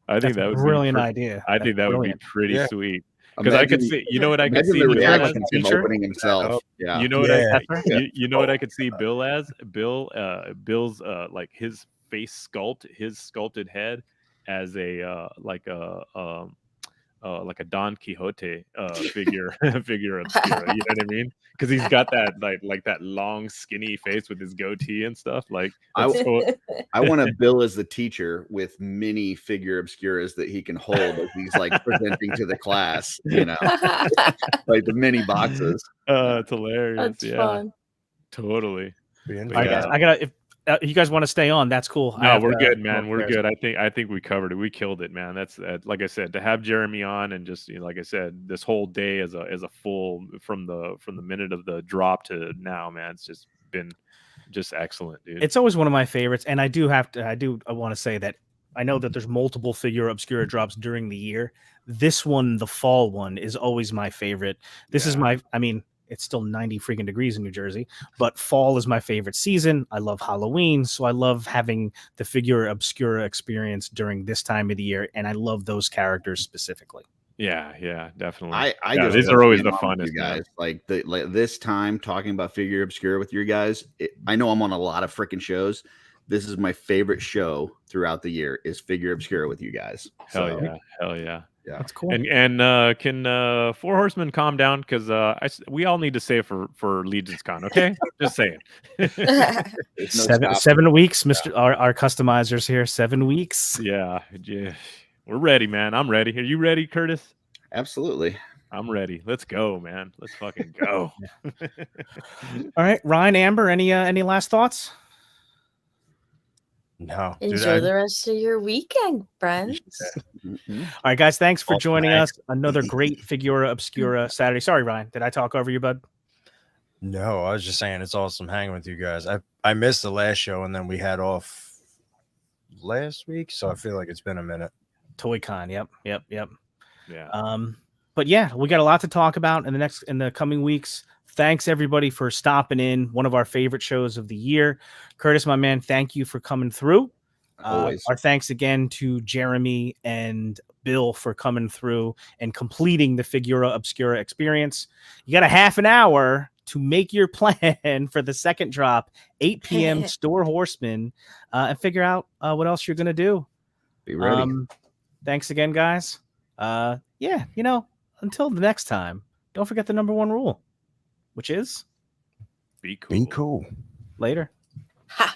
I think that would brilliant be idea. I think that would be pretty sweet. because I could see, you know what I could Imagine see the Bill as? reaction to him teacher? opening himself. Yeah. You know what Yeah. you know what I could see Bill as? Bill's like his face his sculpted head as a like a Don Quixote figure figure obscura. You know what I mean? Because he's got that like that long skinny face with his goatee and stuff. Like I that's want to Bill as the teacher with mini figure obscuras that he can hold as he's like presenting to the class, you know, like the mini boxes. it's hilarious. That's Yeah, fun. totally. Be But All right, guys. yeah. I gotta. If you guys want to stay on, that's cool. I No, have we're to good, go man. We're upstairs. good. I think we covered it. We killed it, man. That's like I said, to have Jeremy on and just like I said, this whole day as a full from the minute of the drop to now, man. It's just been just excellent, dude. It's always one of my favorites, and I want to say that I know that there's multiple Figura Obscura drops during the year. This one, the fall one, is always my favorite. This is I mean, it's still 90 freaking degrees in New Jersey, but fall is my favorite season. I love Halloween, so I love having the Figura Obscura experience during this time of the year, and I love those characters specifically. Yeah, definitely. I Yeah, just these love are always being the on with funnest, you guys. man. Like this time talking about Figure Obscura with you guys. I know I'm on a lot of freaking shows. This is my favorite show throughout the year is Figure Obscura with you guys. Hell yeah. Yeah. That's cool. And can Four Horsemen calm down? Because we all need to save for Legion's Con, okay? Just saying. There's no stopping. 7 weeks, Mr. Our customizers here. 7 weeks. Yeah, we're ready, man. I'm ready. Are you ready, Curtis? Absolutely. I'm ready. Let's go, man. Let's fucking go. All right, Ryan, Amber, any last thoughts? No. Enjoy the rest of your weekend, friends. Mhm. All right, guys, thanks for Awesome. joining us. Another great Figura Obscura Saturday. Sorry, Ryan, did I talk over you, bud? No, I was just saying it's awesome hanging with you guys. I missed the last show and then we had off last week, so I feel like it's been a minute. ToyCon, yep. Yeah. But yeah, we got a lot to talk about in the coming weeks. Thanks everybody for stopping in. One of our favorite shows of the year. Curtis, my man, thank you for coming through. Always. Our thanks again to Jeremy and Bill for coming through and completing the Figura Obscura experience. You got a half an hour to make your plan for the second drop, 8 p.m. Store Horseman, and figure out what else you're going to do. Be ready. Thanks again, guys. Yeah, until the next time, don't forget the number one rule, which is Be cool. Be cool. later. Ha!